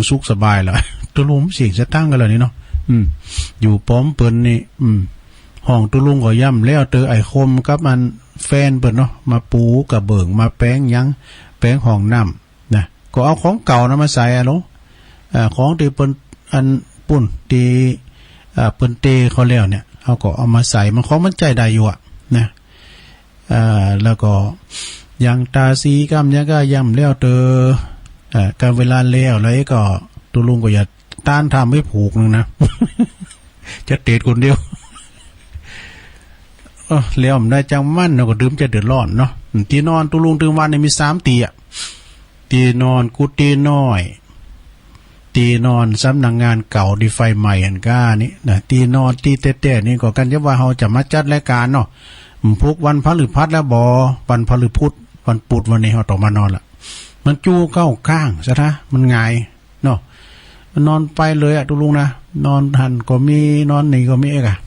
สุขสบายแล้วตุลุงเสียงจะตั้งกันเลยนี่เนาะอยู่ป้อมเปิ้นนี่ห้องตุลุงก็ย่ำแล้วเตอไอคมกับมันแฟนเปิ้นเนาะมาปูกับเบิ่งมาแป้งยังแป้งห้องน้ำนะก็เอาของเก่านะมาใส่อะเนาะของที่เปิ้นอันปุ่นที่เปิ้นเตเขาแล้วเนี่ยเขาก็เอามาใส่มันของมันใจได้อยู่อะนะแล้วก็ยังตาสีกำยังก็ย่ำแล้วเตอการเวลาแล้วอะไรก็ตุลุงก็อย่าต้านทำให้ผูกนึงนะ จะเตะคนเดียวแล้วมันได้จังมั่นเราก็ดื่มจะเดือดร้อนเนาะที่นอนตุลุงถึงวันนี้มี3 ตีอ่ะตีนอนกุฏิน้อยตีนอนสำนักงานเก่าดีไฟใหม่อันก้านี่นะตีนอนตีเต้ๆนี่ก็กันจะว่าเราจะมาจัดรายการเนาะพุกวันพฤหัสแล้วบอวันพฤพุธวันปุดวันนี้เราต้องมานอนละมันจู้เข้าข้างซะนะมันง่ายเนาะนอนไปเลยอะตุลุงนะนอนหันก็มีนอนนี่ก็มีเอกอะ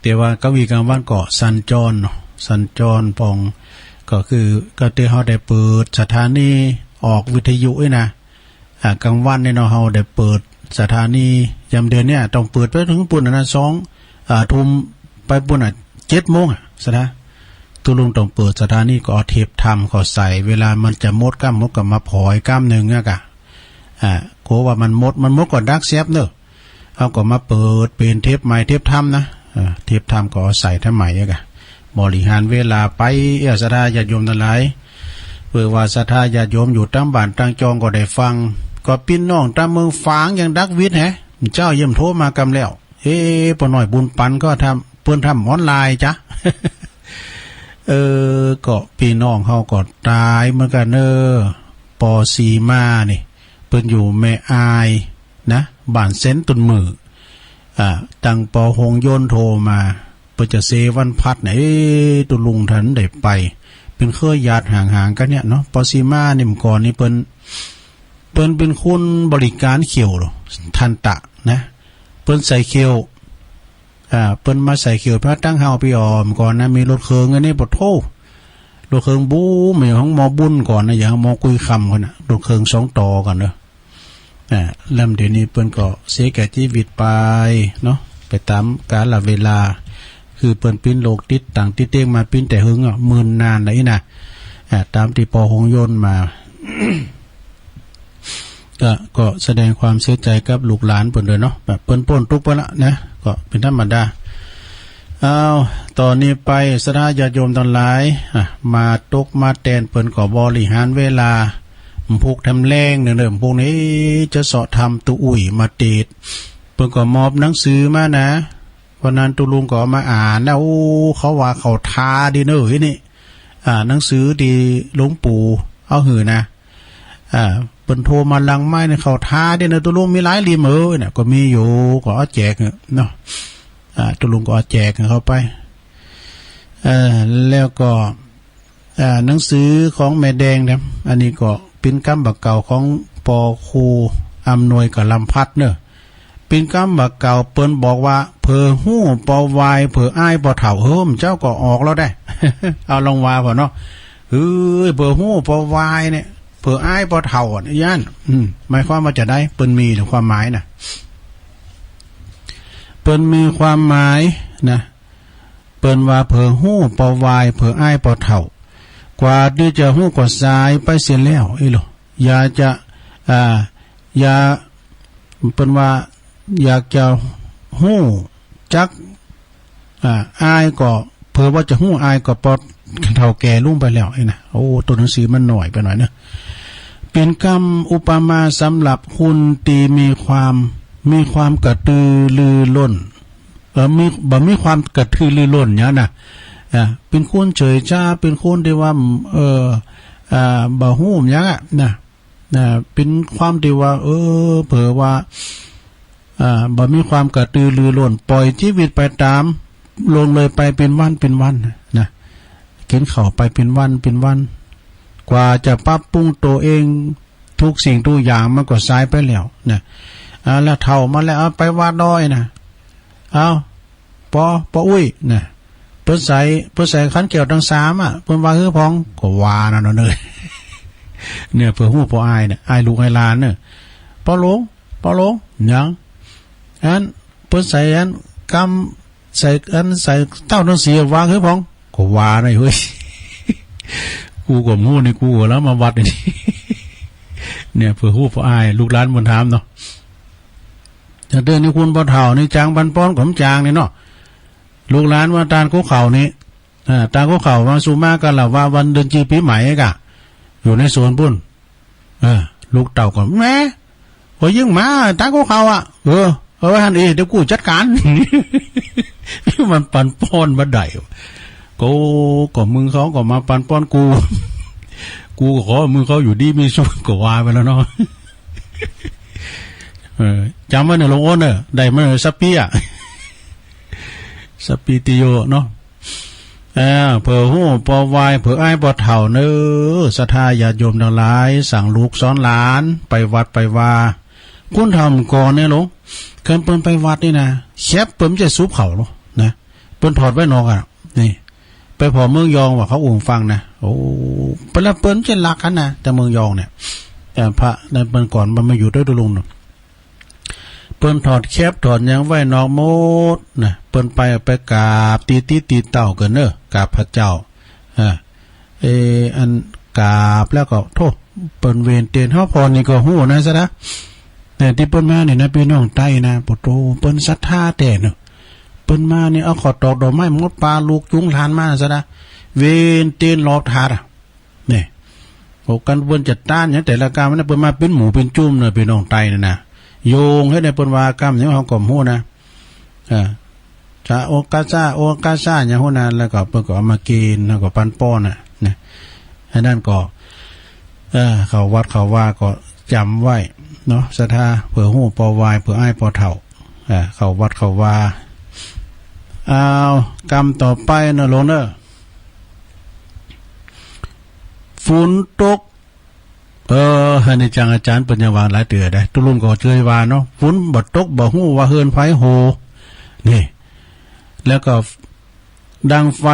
แต่ว่ากวีกลางวันก็สัญจรเนาะสัญจรปองก็คือก็เตเขาได้เปิดสถานีออกวิทยุด้วยนะกลางวันเนี่ยเนาะเขาได้เปิดสถานียามเดือนเนี่ยต้องเปิดไปถึงปุ่นนะ2 ทุ่มไปปุ่น7 โมงซะนะตุลุงต้องเปิดสถานีก็เอาเทปทำก็ใส่เวลามันจะมดกล้ามมดกับมาผอยกล้ามหนึ่งอะกะโคว่ามันมดก่อนดักเสียบเนอะเอาก็มาเปิดเป็นเทปใหม่เทปทำนะเทปทำก็ใส่ทำใหม่อะกะบริหารเวลาไปศรัทธาญาติโยมทั้งหลายเพื่อว่าศรัทธาญาติโยมอยู่ตั้งบ้านตั้งจองก็ได้ฟังก็ปิ้นน้องตามเมืองฝางอย่างดักวิทย์เจ้าเยี่ยมโทรมากำแล้วปหน่อยบุญปันก็ทำเพื่อนทำออนไลน์จ้ะ ก็พี่น้องเขาก็ตายเหมือนกันปอซีมานี่เพิ่นอยู่แม่อายนะบ้านเซนตุนมือตังปอหงโยนโทรมาเพิ่นจะเซวันพัดตุลุงทันได้ไปเป็นเคยญาติห่างๆกันเนี่ยเนาะปอซีมานี่ก่อนนี่เพิ่นเป็นคนบริการเขียวทันตะนะเพิ่นใส่เขียวเปิ้นมาใส่เขียวพระตั้งเฮาพี่ออมก่อนนะมีรถเคิงอันนี้บ่โทรถเคิงบูเหมือนของหมอบุญก่อนนะอย่างหมอกุยคำก่อนนะรถเคิง2 ต่อกันเนาะลำเดี๋ยวนี้เปิ้นก็เสียแก่ชีวิตไปเนาะไปตามกาลเวลาคือเปิ้นปิ้นโลกติดต่างติดเต้งมาปิ้นแต่หึงมื่นนานไหนนะตามที่ปอหงโยนมา ก็แสดงความเสียใจกับลูกหลานเปิ้นเลยเนาะแบบเปิ้นป่นทุกเปิ้นละนะก็เป็นธรรมดาตอนนี้ไปศรัทธาญาติโยมทั้งหลายมาตกมาแตนเปิ้นก็บริหารเวลาพวกทำแรงเดิมพวกนี้จะเสาะทำตุอุ่ยมาเตดเปิ้นก็มอบหนังสือมานะวันนั้นตุลุงก็มาอ่านนะเขาว่าเขาทาดีเนอะนี่หนังสือที่หลวงปู่เอาหือนะเปิ้นโทรมาลังไม้เนี่ยเขาท้าเด้นะตุลุงมีหลายริมเนี่ยก็มีอยู่ก็เอาแจกเนาะตุลุงก็เอาแจกเข้าไปแล้วก็หนังสือของแม่แดงเนี่ยอันนี้ก็เป็นกำบักเก่าของปอครูอำนวยกับลำพัดเนอะเป็นกำบักเก่าเปิ้นบอกว่าเผอหู้ปอวายเผออ้ายปอเถ่าเฮิมเจ้าก็ออกแล้วได้ เอาลองว่าพอเนาะเผอหู้ปอวายเนี่ยเผื่ออ้ายพอเท่าเนี่ยย่านหมายความว่าจะได้เปิ้นมีหรือความหมายนะเปิ้นมีความหมายนะเปิ้นว่าเผื่อหู้ปอวายเผื่ออ้ายพอเท่ากว่าที่จะหู้กว่าสายไปเสียแล้วหรออย่าจะอย่าเปิ้นว่าอยากจะหู้จักอ้ายก็เผื่อว่าจะหู้อ้ายก็ปอเท่าแก่ลุ่มไปแล้วนะโอ้ตัวหนังสือมันหน่อยไปหน่อยเนอะเป็นคำอุปมาสำหรับคุณตีมีความกระตือรือร้นมีความกระตือรือร้นเนี่ยนะเป็นคนเฉยจ้าเป็นคนที่ว่าบ่ฮู้ยังนะเป็นความที่ว่าเผื่อว่าบ่มีความกระตือรือร้นปล่อยชีวิตไปตามลงเลยไปเป็นวันนะเข็นเข่าไปเป็นวันกว่าจะปรับปรุงตัวเองทุกสิ่งทุกอย่างมันก็สายไปแล้วนะแล้วเท่ามาแล้วไปวาดดอยนะเอาปออุ้ยนะเพิ่นใส่ขันเกี่ยวทั้ง3เพิ่นว่าพองก็ว่านั่นเลย เนี่ยเผื่อหู้พออายเนี่ยอายลูกอายหลานเนี่ยปอหลงยังอันเปิ้นใส่อันกำใส่อันใส่เต้าน้ำเสียวางเฮ้ยพองก็วาได้เฮ้ยกูก็หู้นี่กูแล้วมาวัดนี่เนี่ยเผื่อหู้พออายลูกหลานบนถามเนาะจะเดินนี่คุณพ่อเฒ่านี่จางบันป้อนของจางนี่เนาะลูกหลานว่าตาลกุเขานี่ตาลกุเขาว่าสุมากันละว่าวันเดือนจีปีใหม่กะอยู่ในสวนปุ้นลูกเต่าก่อนแม่พอยิ่งมาตาลกุเขาอ่ะเอาไว้หันเดี๋ยวกูจัดการมันปันป้อนมาได้ก็มึงเขาก็มาปันป้อนกูก็ขอมึงเขาอยู่ดีมีสุขก็วาไปแล้วเนาะจำไว้เนี่ยหลวงอ้นเนี่ยได้มาสัปปีอ่ะสัปปีติโยเนาะเผื่อหู้ปอวายเผื่ออ้ายปอเถ่าเนอศรัทธาญาติโยมทั้งหลายสั่งลูกสอนหลานไปวัดไปว่าคุณทำก่อนเนี่ยหลวงเกินเปิ้นไปวัดนี่นะแคบเปิ้นจะซุปเข่าหรอนะเปิ้นถอดไว้นอกอ่ะนี่ไปพอเมืองยองว่าเขาอุ่งฟังนะโอ้เปิ้นละเปิ้นจะรักกันนะแต่เมืองยองเนี่ยแต่พระในเปิ้นก่อนมันมาอยู่ด้วยตุลุงเนาะเปิ้นถอดแคบถอดยังไว้นอกหมดนะเปิ้นไปกราบตีเต่ากันเนอะกราบพระเจ้าอันกราบแล้วก็โทษเปิ้นเวรเตียนเฮาพอนี่ก็ฮู้นะซะนะแต่ที่เปิ้นมาเนี่ยนะพี่น้องใต้นะปโตเปิ้นศรัทธาแต่เนอะเปิ้นมาเนี่ยเอาขอดดอกไม้มดปลาลูกจุงหลานมาซะนะเวรเตียนรอทาดนี่โหกันเปิ้นจัดต้านอย่างแต่ละการมันเปิ้นมาเป็นหมูเป็นจุ่มเนอะพี่น้องใต้นะโยงให้ในปนวากรรมอย่างเขาก่อมหูนะจะโอกาซ่าอย่างหูนั้นแล้วก็เปิดก็เอามากินแล้วก็ปันป้อนนะให้นั่นก็เขาวัดเขาว่าก็จำไว้เนาะศรัทธาเผื่อหูปอวายเผื่ออ้ายปอเถ่าเขาวัดเขาว่าเอากรรมต่อไปนะลงเนอะฝนตกให้ในจังอาจารย์ปัญญาวานหลายเตือได้ตุลุมก็เจยวาเนาะฝนบ่ตกบ่ฮู้ว่าเฮือนไผโหนี่แล้วก็ดังไฟ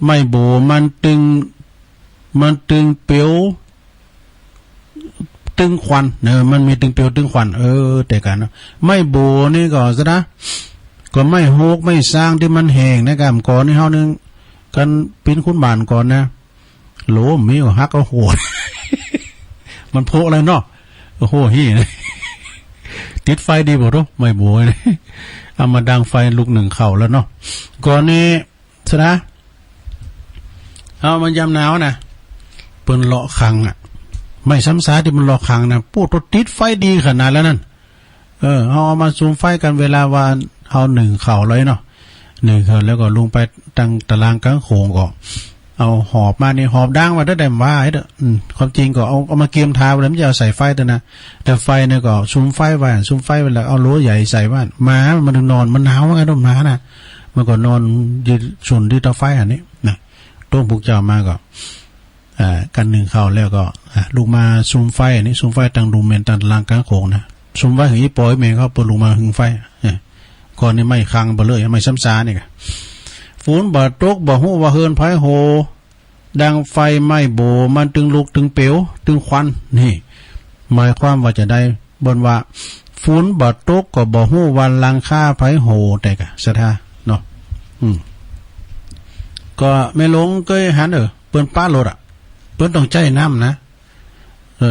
ไม่โบมันตึงเปียวตึงควันมันมีตึงเปียวตึงควันแต่กันเนาะไม่โบนี่ก็ซะนะก็ไม่โหกไม่สร้างที่มันแห้งนะครับก่อนนี่เฮานึงกันปิ้นคุณบานก่อนนะโหลมีฮักเอาโหดมันโพอะไรเนาะโอ้โหฮี่ติดไฟดีบ่รู้ไม่บวยเอามาดังไฟลูกหนึ่งเข่าแล้วเนาะก่อนนี้ซะนะเอามันยามหนาวนะเปิ้นเลาะคังอ่ะไม่ซ้ำซาที่มันเลาะคังนะปูตัวติดไฟดีขนาดแล้วนั่นเอามาซูมไฟกันเวลาว่าเอาหนึ่งเข่าเลยเนาะหนึ่งเข่าแล้วก็ลงไปตั้งตารางกลางโขงก็เอาหอบมานี่หอบดังมาได้แต่ว่าไอ้เด้อความจริงก็เอามาเกียมทาแล้วมันจะเอาใส่ไฟแต่นะแต่ไฟเนี่ยก็ซุ่มไฟไว้ซุ่มไฟไว้แล้วเอาโหลใหญ่ใส่บ้านม้ามันถึงนอนมันหนาวไงต้นม้านะมันก็นอนยืนชนที่เตาไฟอันนี้นะต้นผูกเจ้ามาก็กันหนึ่งเข้าแล้วก็ลูกมาซุ่มไฟอันนี้ซุ่มไฟตั้งรูมเมนตั้งลางกลางโขงนะซุ่มไฟถึงอีปอยเมนเขาเปิดลงมาหึงไฟก่อนนี่ไม่คังไปเลยไม่ซ้ำซาเนี่ยฝนบ่ตกบ่ฮู้ว่าเฮือนไผโหดังไฟไหม้โบมันตึงลุกตึงเปียวตึงควันนี่หมายความว่าจะได้บนว่าฝนบ่ตกก็บ่ฮู้วันลังค่าไผโหแต่กะศรัทธาเนาะก็ไม่ลงก็หันเปิ้นป้ารถเปิ้นต้องใจน้ำนะ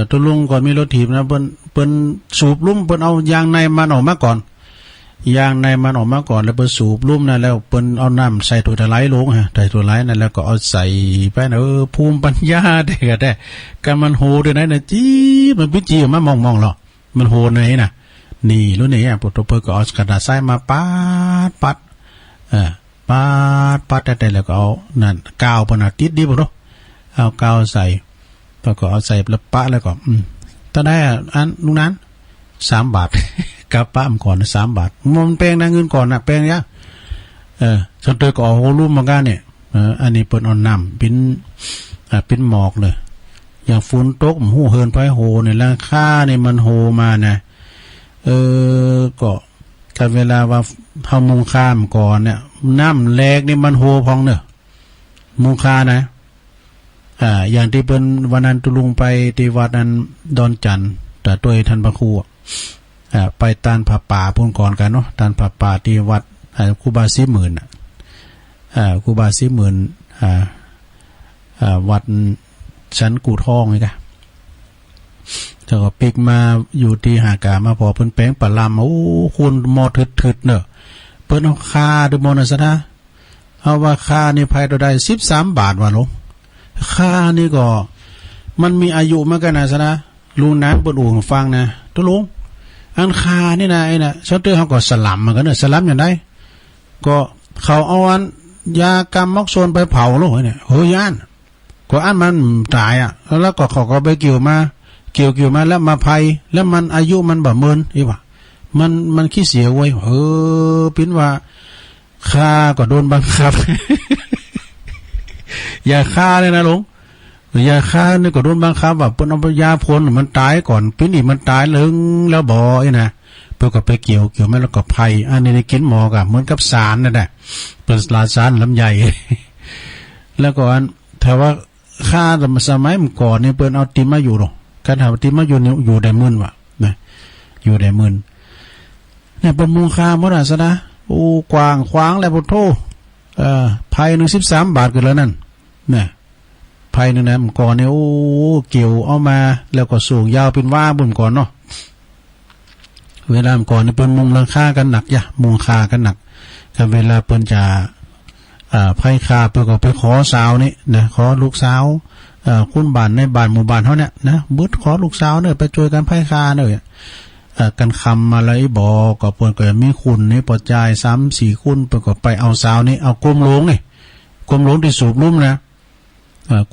ตัวลุงก่อนมีรถถีบนะเปิ้นสูบลุ่มเปิ้นเอายางในมันออกมาก่อนยางในมันออกมาก่อนแล้วเปิ้นสูบลุ่มนั่นแล้วเปิ้นเอาน้ำใส่ถ้วยตะไลลงใส่ถ้วยไลนั่นแล้วก็เอาใส่ไปภูมิปัญญาได้ก็ได้กันมันโหด้วยนะจี้มันพิจิมามองหรอมันโหไหนน่ะนี่รู้ไหนอ่ะปุตโตเปิ้นก็เอากระดาษทรายมาปัดปัดแต่แล้วก็เอานั่นกาวปนติดดีบ่เนาะเอากาวใส่แล้วก็เอาใส่แล้วปะแล้วก็ตอนได้อันลุงนั้น3 บาทกับป้ามก่อน3 บาทมันแปลงนะเงินก่อนนะแปลงเนี่ยฉันเตยก็เอาโฮลุ่มมากันเนี่ยอันนี้เปิดอ่อนน้ำเป็นหมอกเลยอย่างฝนตกหูเฮินไฟโหเนี่ยราคาเนี่ยมันโหมานะก็กันเวลาว่าเฮามุงข้ามก่อนเนี่ยน้ำแลกนี่มันโหพองเนอะมุงคานะ อย่างที่เปิ้นวันนั้นตุลุงไปที่วัดนั้นดอนจันทร์แต่ตัวท่านพระครูไปตานผาป่าพุ่นก่อนกันเนาะตานผาป่าที่วัดครูบาศรีหมื่นครูบาศรีหมื่นวัดชั้นกู่ทองนี่กะเจ้าก็ปิกมาอยู่ที่หากามาพอเพิ่นแป้งปลาลำโอ้คุณมอทึดๆเนอะเปิ้นเอาค่าดูมอนะซะนะเอาว่าค่านี่ภัยตัวใด13 บาทว่าลงค่านี่ก็มันมีอายุมากันนะซะนะลุงน้ำเปิ้นอู่ฟังนะตุลุงอันค่านี่นะไอ้น่ะชอบเตอเฮาก็สลัมมันก็เนอะสลัมอย่างไดก็เขาเอาอันยากรรมมอกโซนไปเผาโลกเนี่ยโหย่านก็อันมันตายแล้วก็เขาก็ไปเกี่ยวมาแล้วมาภัยแล้วมันอายุมันบ่เมินอีว่ามันขี้เสียไว้ปิ้นว่าฆ่าก็โดนบังคับ อย่าฆ่าเลยนะหลวงอย่าฆ่านี่ก็โดนบังคับว่าเปิ้นเอายาพ่นมันตายก่อนปิ้นนี่มันตายลึงแล้วบ่ไอ้นะเปิ้นก็ไปเกี่ยวมาแล้วก็ภัยอันนี้กินหมอก็เหมือนกับสารนั่นแหละเป็นลาสารลำไย แล้วก็อันถ้าว่าฆ่าสมัยเมื่อก่อนนี่เปิ้นเอาติมาอยู่หรอกการหาติมาอยู่ได้มื่นว่ะนะอยู่ได้มื่นเนี่ยเป็นมูลค่าหมดอ่ะซะนะโอ้กว้างขวางแล้วพุทโธภัย13 บาทกันแล้วนั่นเนี่ยภัยนึงนะก่อนเนี่ยโอ้เกี่ยวเอามาแล้วก็สูงยาวเป็นว่าบุญก่อนเนาะเวลาก่อนเนี่ยเป็นมุงราคากันหนักย่ะมุงค่ากันหนักกับเวลาเปิ้นจะไพ่คาเปิ้นก็ไปขอสาวนี่นะขอลูกสาวคุณบ้านในบ้านหมู่บ้านเฮาเนี่ยนะบึดขอลูกสาวเนี่ยไปช่วยกันไพ่คาเนี่ยกันคำอะไรบอกก็เปิ้นก็มีคุณนี่ปอจ่าย3-4คุณเปิ้นก็ไปเอาสาวนี่เอากลมหลวงนี่กลมหลวงที่สูบลุ่มนะ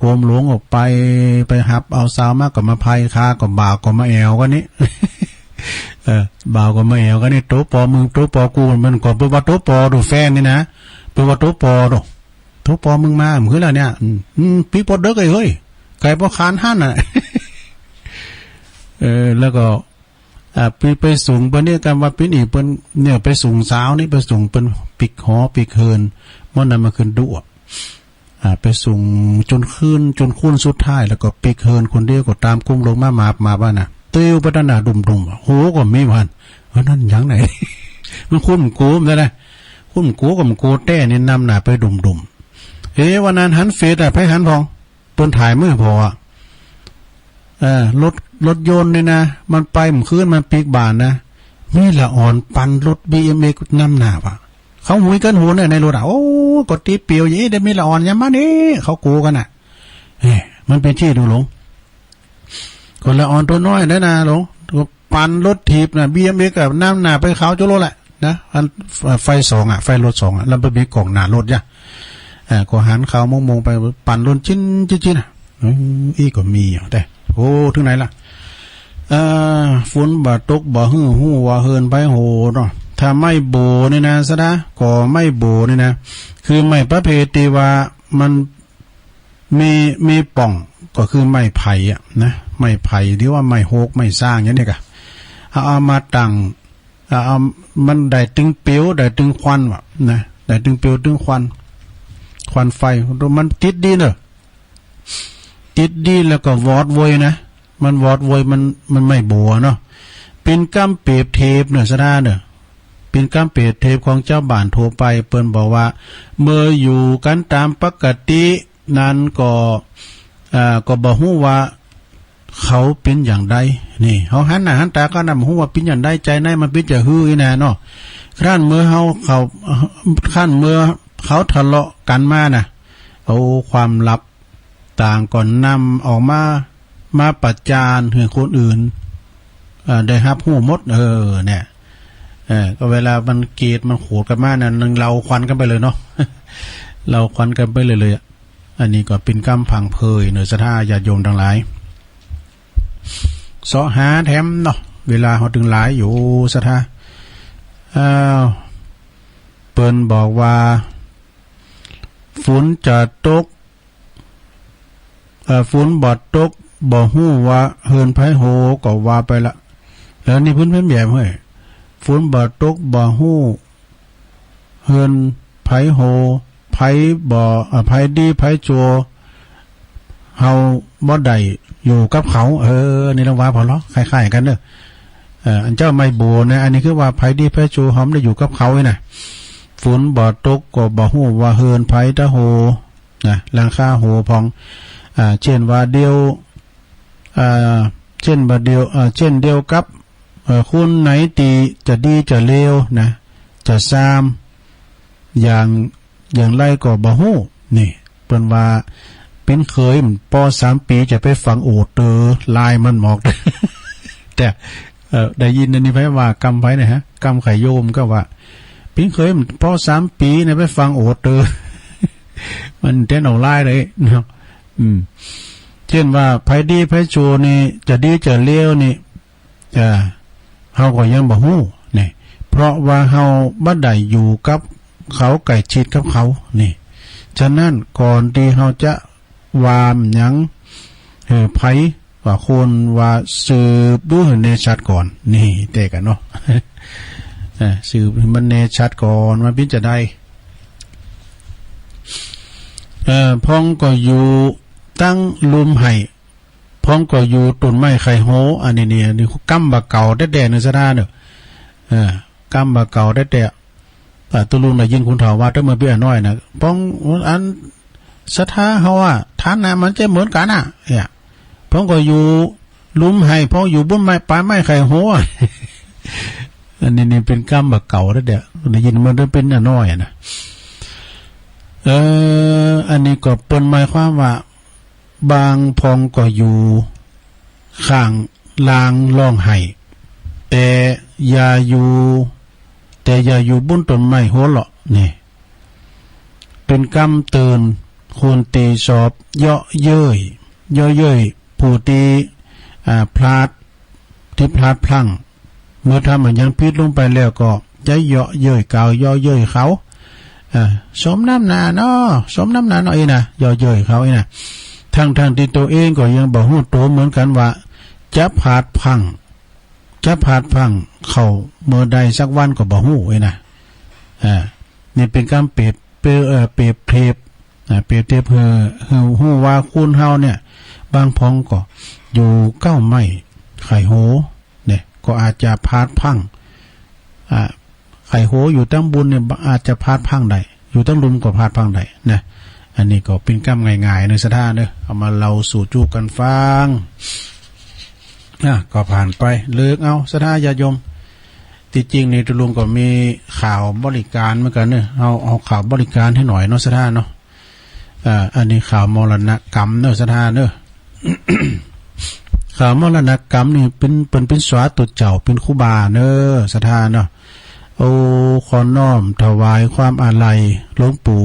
กลมหลวงออกไปหับเอาสาวมาก็มาไพ่คาก็บ่าวก็มาแอวกันนี่บ่าวก็มาแอวกันนี่โตปอมึงโตปอกูมันก็เปิ้นว่าโตปอดูแฟนนี่นะเปิ้นว่าโตปอดูโตปอมึงมาคือล่ะเนี่ยปีปอดเด้อเฮ้ยไก่บ่คานหั่นน่ะ แล้วก็ไปสูงเปิ้นเนี่ยกันว่าปิ้นอีเปิ้นเนี่ยไปสูงสาวนี่ไปสูงเปิ้นปิกหอปิกเฮินมันน่ะมาขึ้นดุไปสูงจนคืนสุดท้ายแล้วก็ปิกเฮินคนเดียวก็ตามกุ้งลงมาบ้านน่ะเตี้ยวไปด้านหน้าดุ่มๆโหก็มีมันนั่นหยังไหน มันคุ้มกูมนั่นแหละคุ้มกูกับกูแต้นี่นำหน้าไปดุ่มๆวันนั้นหันเฟซไปหันพองเปิ้นถ่ายมือพอรถยนต์นี่นะมันไปหมู่คืนมันปีกบานนะมีละอ่อนปันรถ BMX นำหน้าว่ะเขาหุยกันหูในรถโอ้กดตีเปียวอย่างนี้ได้มีละอ่อนยามมานี่เขากูกันน่ะมันเป็นที่ดูหลงคนละอ่อนตัวน้อยได้นะหลงปันรถถีบน่ะ BMX กับนำหน้าไปเขาจุโลแหละนะไฟ2ไฟรถ2แล้วไปมีกล่องหน้ารถจ้ะก็หันเขามงไปปั่นรถจิ้นอีก็มีแต่โอ้ถึงไหนล่ะฝนบ่ตกบ่ฮื้อฮู้ว่าเฮินไปโหเนาะถ้าไม่โบนี่นะซะนะก็ไม่โบนี่นะคือไม่ประเภทที่ว่ามันมีป่องก็คือไม้ไผ่นะไม้ไผ่ที่ว่าไม้โหกไม้สร้างอย่างนี้ก็เอามาตั้งเอามันได้ตึงเปียวได้ตึงควันว่ะนะได้ตึงเปียวตึงควันไฟมันติดดีเนอะติดดีแล้วก็วอดโวยนะมันวอดโวยมันไม่บัวเนาะเป็นกำเปรียบเทปเนอะซะเนอะเป็นกำเปรียบเทปของเจ้าบ้านโทรไปเปิ้นบอกว่าเมื่ออยู่กันตามปกตินั้นก็บ่ฮู้ว่าเขาเป็นอย่างใดนี่เฮาหันหน้าหันตาก็นำฮู้ว่าเป็นอย่างใดใจในมันเป็นจะฮืออีแน่เนาะขั้นเมื่อเขาทะเลาะกันมาน่ะเอาความลับต่างก่อนนำออกมาประจานให้คนอื่นได้รับรู้หมดเนี่ยก็เวลามันเกลียดมันโหดกันมาน่ะเราควันกันไปเลยเนาะ เราควันกันไปเลยอันนี้ก็เป็นกำพังเพยเนื้อศรัทธาญาติโยมทั้งหลายเสาะหาแถมเนาะเวลาเฮาถึงหลายอยู่ศรัทธาเปิ้นบอกว่าฝนจะตกฝนบ่ตกบ่ฮู้ว่าเฮินไผโหก็ว่าไปละแล้วนี่เพิ่นแย่เฮ้ยฝนบ่ตกบ่ฮู้เฮินไผโหไผบ่ไผดีไผจัว เฮาบ่ได้อยู่กับเขานี่ละว่าพอเนาะคล้ายๆกันเด้ออันเจ้าไม่โบนะอันนี้คือว่าไผดีไผจูหอมได้อยู่กับเขาไว้น่ะฝนบ่ตกก็บ่ฮู้ว่าเฮินไผตะโหนะหลังคาโหพองเช่นว่าเดียวเช่นเดียวกับคุณไหนตีจะดีจะเลวนะจะซามอย่างไรก็บ่ฮู้นี่เปิ้นว่าเป็นเคยป.3 ปีจะไปฟังโอดลายมันหมอก แต่ได้ยินอันนี้ไผว่ากำไผนะฮะกำไข่โยมก็ว่าเป็นเคยป.3 ปีเนี่ยไปฟังโอดมันเต้นเอาลายเลยเนาะเช่นว่าไผดีไผชั่วนี่จะดีจะเลวนี่เฮาก็ยังบ่ฮู้นี่เพราะว่าเฮาบ่ได้อยู่กับเขาใกล้ชิดกับเขานี่ฉะนั้นก่อนที่เฮาจะวามหยังไผว่าคนว่าสืบดูให้แน่ชัดก่อนนี่เตกันเนาะสืบให้มันแน่ชัดก่อนว่าเป็นจะได้พ้องก็อยู่ตั้งลุมให้พ้องก็อยู่ต้นไม้ไข่โหอันนี้นี่กำบะเก่าแด่ๆในสถานเด้อกำบะเก่าแด่ๆตุลุงได้ยินคุณถามว่าถ้าเมื่อเบี้ยน้อยนะพ้องอันสถาเฮาว่าฐานะมันจะเหมือนกันน่ะเนี่ยพ้องก็อยู่ลุมให้พ้องอยู่บนไม้ปลายไม้ไข่โหอันนี้เป็นกำบะเก่าแด่ๆได้ยินมันเป็นน้อยนะอันนี้ก็เปิ้นหมายความว่าบางพองก็อยู่ข้างลางล่องไห้แต่อย่าอยู่บนต้นไม้โหเลาะนี่เป็นกำเตือนควรตีสอบเยาะเย้ยผู้ตีพลาดที่พลาดพลั้งเมื่อทำมันยังพิษลงไปแล้วก็จะเยาะเย้ยกล่าวเยาะเย้ยเขาสมน้ำหนาเนาะสมน้ำหนาเนาะนะเยาะเย้ยเขานะทั้งที่ตัวเองก็ยังบ่ฮู้ตัวเหมือนกันว่าจะพลาดพังเข้าเมื่อใดสักวันก็บ่ฮู้นะนี่เป็นการเปรียบเทียบฮู้ว่าคุณเฮาเนี่ยบางพองก็อยู่เก้าไม้ไข่โหเนี่ยก็อาจจะพลาดพังไข่โหอยู่ตั้งบุญเนี่ยอาจจะพลาดพังได้อยู่ตั้งลุมก็พลาดพังได้นะอันนี้ก็เป็นกำง่ายๆในสถานเด้อเอามาเราสู่จูกันฟังก็ผ่านไปเลิกเอาสถานญาติโยมที่จริงนี่ตุลุงก็มีข่าวบริการเหมือนกันเนอะเอาข่าวบริการให้หน่อยเนาะสถานเนาะอันนี้ข่าวมรณกรรมเนอะสถานเนอะ ข่าวมรณกรรมนี่เป็นสวาตุเจ้าเป็นครูบาเนอะสถานเนาะโอ้ขอน้อมถวายความอาลัยหลวงปู่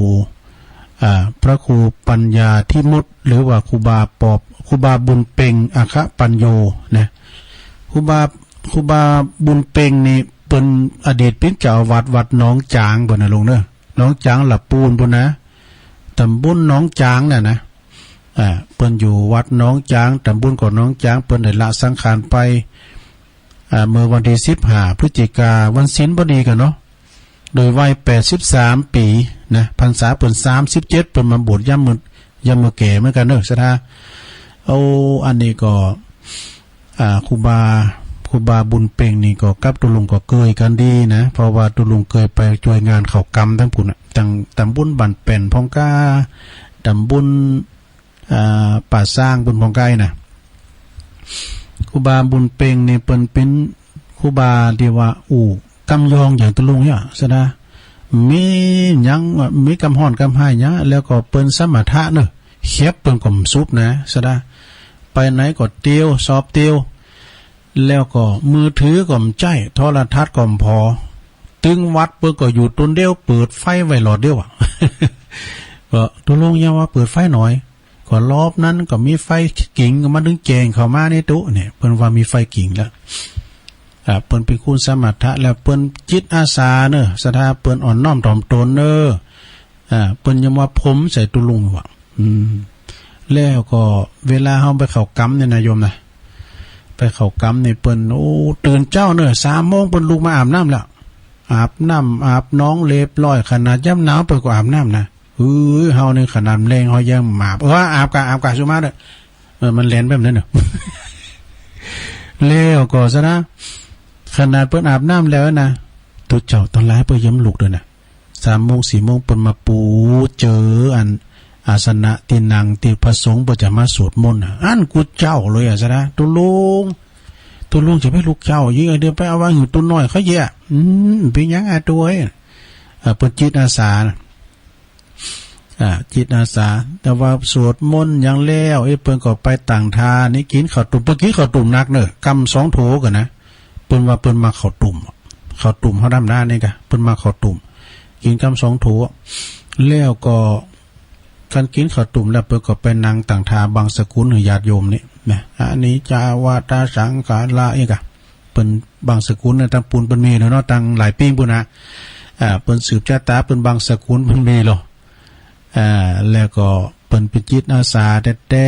พระครูปัญญาที่มุดหรือว่าครูบาบุญเป่งอาคะปัญโยนะครูบาบุญเป่งนี่เป็นอดีตเป็นเจ้าวัดหนองจางบ่นะลุงเด้อหนองจางหลับปูนพุ่นนะตำบลหนองจางน่ะนะเปิ้นอยู่วัดหนองจางตำบลของหนองจางเปิ้นได้ละสังขารไปเมื่อวันที่15พฤศจิกายนวันศีลพอดีกันเนาะโดยวัย83ปีนะพรรษาเปิ้น37เปิ้นมาบวชย่ำมือแก่เหมือนกันเด้อสถาเอาอันนี้ก็ครูบาบุญเป่งนี่ก็กับตุลุงก็เคยกันดีนะเพราะว่าตุลุงเคยไปช่วยงานเขากรรมทั้งปุ่นตั้งตำบุญบันเป็นพองกาตำบุญป่าสร้างบุญพองไก่นะครูบาบุญเป่งนี่เป็นครูบาที่ว่ากำยองอย่างตุลุงเนี่ยซะนะมีกำห้อนกำให้เนี่ยแล้วก็เปิ้นสมถะเนอะเข็บเปิ้นก่อมซุปนะซะนะไปไหนก็เตียวสอบเตียวแล้วก็มือถือก็มใจโทรทัศน์ก็มพอตึงวัดเปิ้นก็อยู่ต้นเดียวเปิดไฟไว้หลอดเดียวอ่ะ ก็ตุลุงยังว่าเปิดไฟหน่อยก็รอบนั้นก็มีไฟกิ่งก็มาดึงแจงเข้ามาในตู้เนี่ยเปิ้นว่ามีไฟกิ่งแล้วเปิ้นเป็นคุณสมถะแล้วเปิ้นจิตอาสาเนอะสถาเปิ้นอ่อนน้อมถ่อมตนเนอะเปิ้นยังว่าผมใส่ตุลุงว่าแล้วก็เวลาเฮาไปเข้ากรรมเนี่ยนะโยมนะไปเข้ากรรมนี่เปิ้นตื่นเจ้าเนอะ 3:00 นเปิ้นลุกมาอาบน้ำแล้วอาบน้องเรียบร้อยขนาดย่ำหนาวเปิ้นก็อาบน้ำนะ เฮานี่ขนาดแรงเฮายังหมาว่าอาบกะสุมาเด้อมันแล่นแบบนั้นเนาะ แล้วก็ซะนะขนาดเปิ้นอาบน้ำแล้วนะตุเจ้าตอนหลายเปิ้นย้ำลูกด้วยนะ3 โมง 4 โมงเปิ้นมาปูเจออันอาสนะที่นั่งที่พระสงฆ์บ่จะมาสวดมนต์อันกูเจ้าเลยซะนะตุลุงจะไปลูกเจ้ายิงเดินไปเอาว่าอยู่ตุน้อยเขาแย่เป็นหยังตัวเปิ้นจิตอาสาจิตอาสาแต่ว่าสวดมนต์ยังแล้วเปิ้นก็ไปต่างทานี่กินข้าวตุ่มเมื่อกี้ข้าวตุ่มนักเนอะกำ2 โถกันนะเปิ้นว่าเปิ้นมาข้าวตุ่มเฮาดำหน้านี่กะเปิ้นมาข้าวตุ่มกินกำ2 โถแล้วก็การกินข้าวตุ่มแล้วเปิ้นก็ไปนั่งต่างทาบางสกุลหรือญาติโยมนี่นะอันนี้จาวาตาสังขาราอีกะเปิ้นบางสกุลน่ะตั้งปูนเปิ้นมีเนาะตั้งหลายปีพุ่นนะเปิ้นสืบชะตาเปิ้นบางสกุลเพิ่นมีหรอแล้วก็เปิ้นเป็นจิตอาสาแต่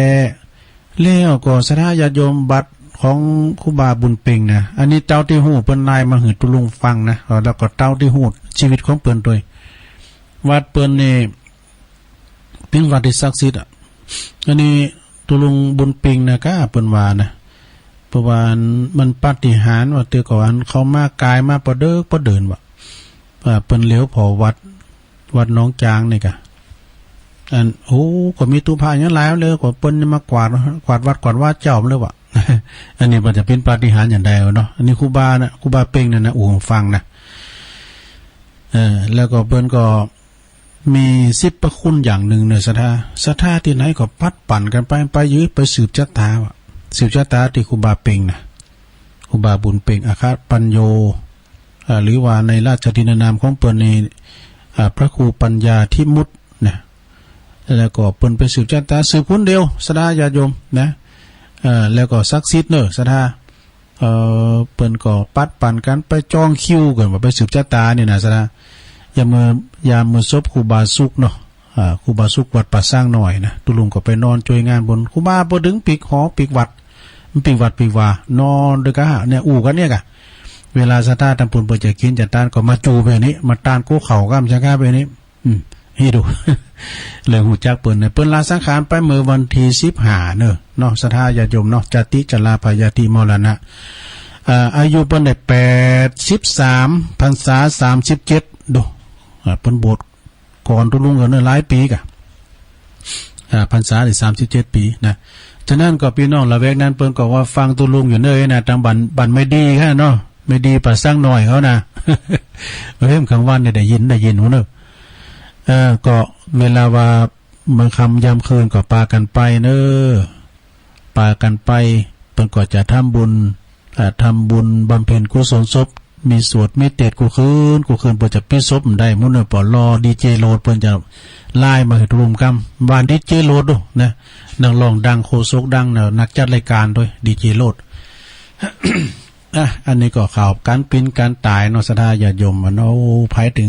แล้วก็สถาญาติโยมบัตรของครูบาบุญเพ็งนะอันนี้เต้าที่ฮู้เปิ้นนายมาหือตุลุงฟังนะแล้วก็เต้าที่ฮู้ชีวิตของเปิ้นด้วยวัดเปิ้นนี่เป็นวัดที่ศักดิ์สิทธิ์อันนี้ตุลุงบุญเพ็งนะก็เปิ้นว่านะเพราะว่ามันปาฏิหาริย์ว่าแต่ก่อนเขามากายมาบ่เดินว่าเปิ้นเหลียวพอวัดน้องจางนี่ก็ก็มีตู้ผ้าอย่างหลายเลยกว่าเปิ้นมากวาดวัดกวาดว่าเจ้าเลยว่ะ อันนี้มันจะเป็นปาฏิหาริย์อย่างใดเนาะอันนี้ครูบาเป้งนั่นนะฟังนะแล้วก็เปิ้นก็มี10 ประคุณอย่างหนึ่งเนี่ยศรัทธาที่ไหนก็พัดปั่นกันไปยื้อไปสืบชะตาว่ะสืบชะตาที่ครูบาเป้งนะครูบาบุญเป้งอาคาปัญโยหรือว่าในราชทินนามของเปิ้นนี่พระครูปัญญาทิมุตนะแล้วก็เปิ้นไปสืบชะตาสืบคนเดียวศรัทธาญาติโยมนะแล้วก็ศักดิ์สิทธิ์เนอะศรัทธาเปิ้นก็ปัดปั่นกันไปจองคิวกันว่าไปสืบชะตานี่นะศรัทธายามมื้อศพครูบาสุกเนาะครูบาสุกวัดป่าสร้างหน่อยนะตุลุงก็ไปนอนช่วยงานบนครูบาบ่ถึงปีกหอปีกวัดมันปีกวัดปีกว่านอนด้วยกันเนี่ยกันเนี่ยกะเวลาศรัทธาตำปุนเปิ้นจะกินจะตานก็มาจูไปนี้มาตานโกเข่ากัมจังกะไปนี้ให้ดู เรื่องหูจักเปิ้นเนี่ยเปิ้นลาสังขารไปเมื่อวันที่15เนาะศรัทธาญาติโยมเนาะจติจลาภยติมรณะอายุเปิ้นได้83พรรษา37ดูเปิ้นบวชก่อนตุลุงก็หลายปีกะพรรษาได้37 ปีนะฉะนั้นก็พี่น้องละแวกนั้นเปิ้นก็ว่าฟังตุลุงอยู่เด้อนะทางบันไม่ดีค่ะเนาะไม่ดีป่าสร้างหน่อยเขานะ เพิ่มกลางวันเนี่ยได้ยินหูเนอะก็เวลาว่าเมื่อค่ำยามคืนก็ปากันไปเนอะปากันไปเพิ่นก็จะทำบุญบำเพ็ญกุศลศพมีสวดมีเตดกูคืนเพิ่นจะปิดศพได้มื้อนั้นปอรอดีเจโลดเพิ่นจะไล่มาให้รวมกันบ้านดีเจโลดดูนะนักร้องดังโคศกดังน่ะนักจัดรายการด้วยดีเจโลด อันนี้ก็ข่าวการปิ้นการตายเนาะศรัทธาญาติโยมมันเอาไผถึ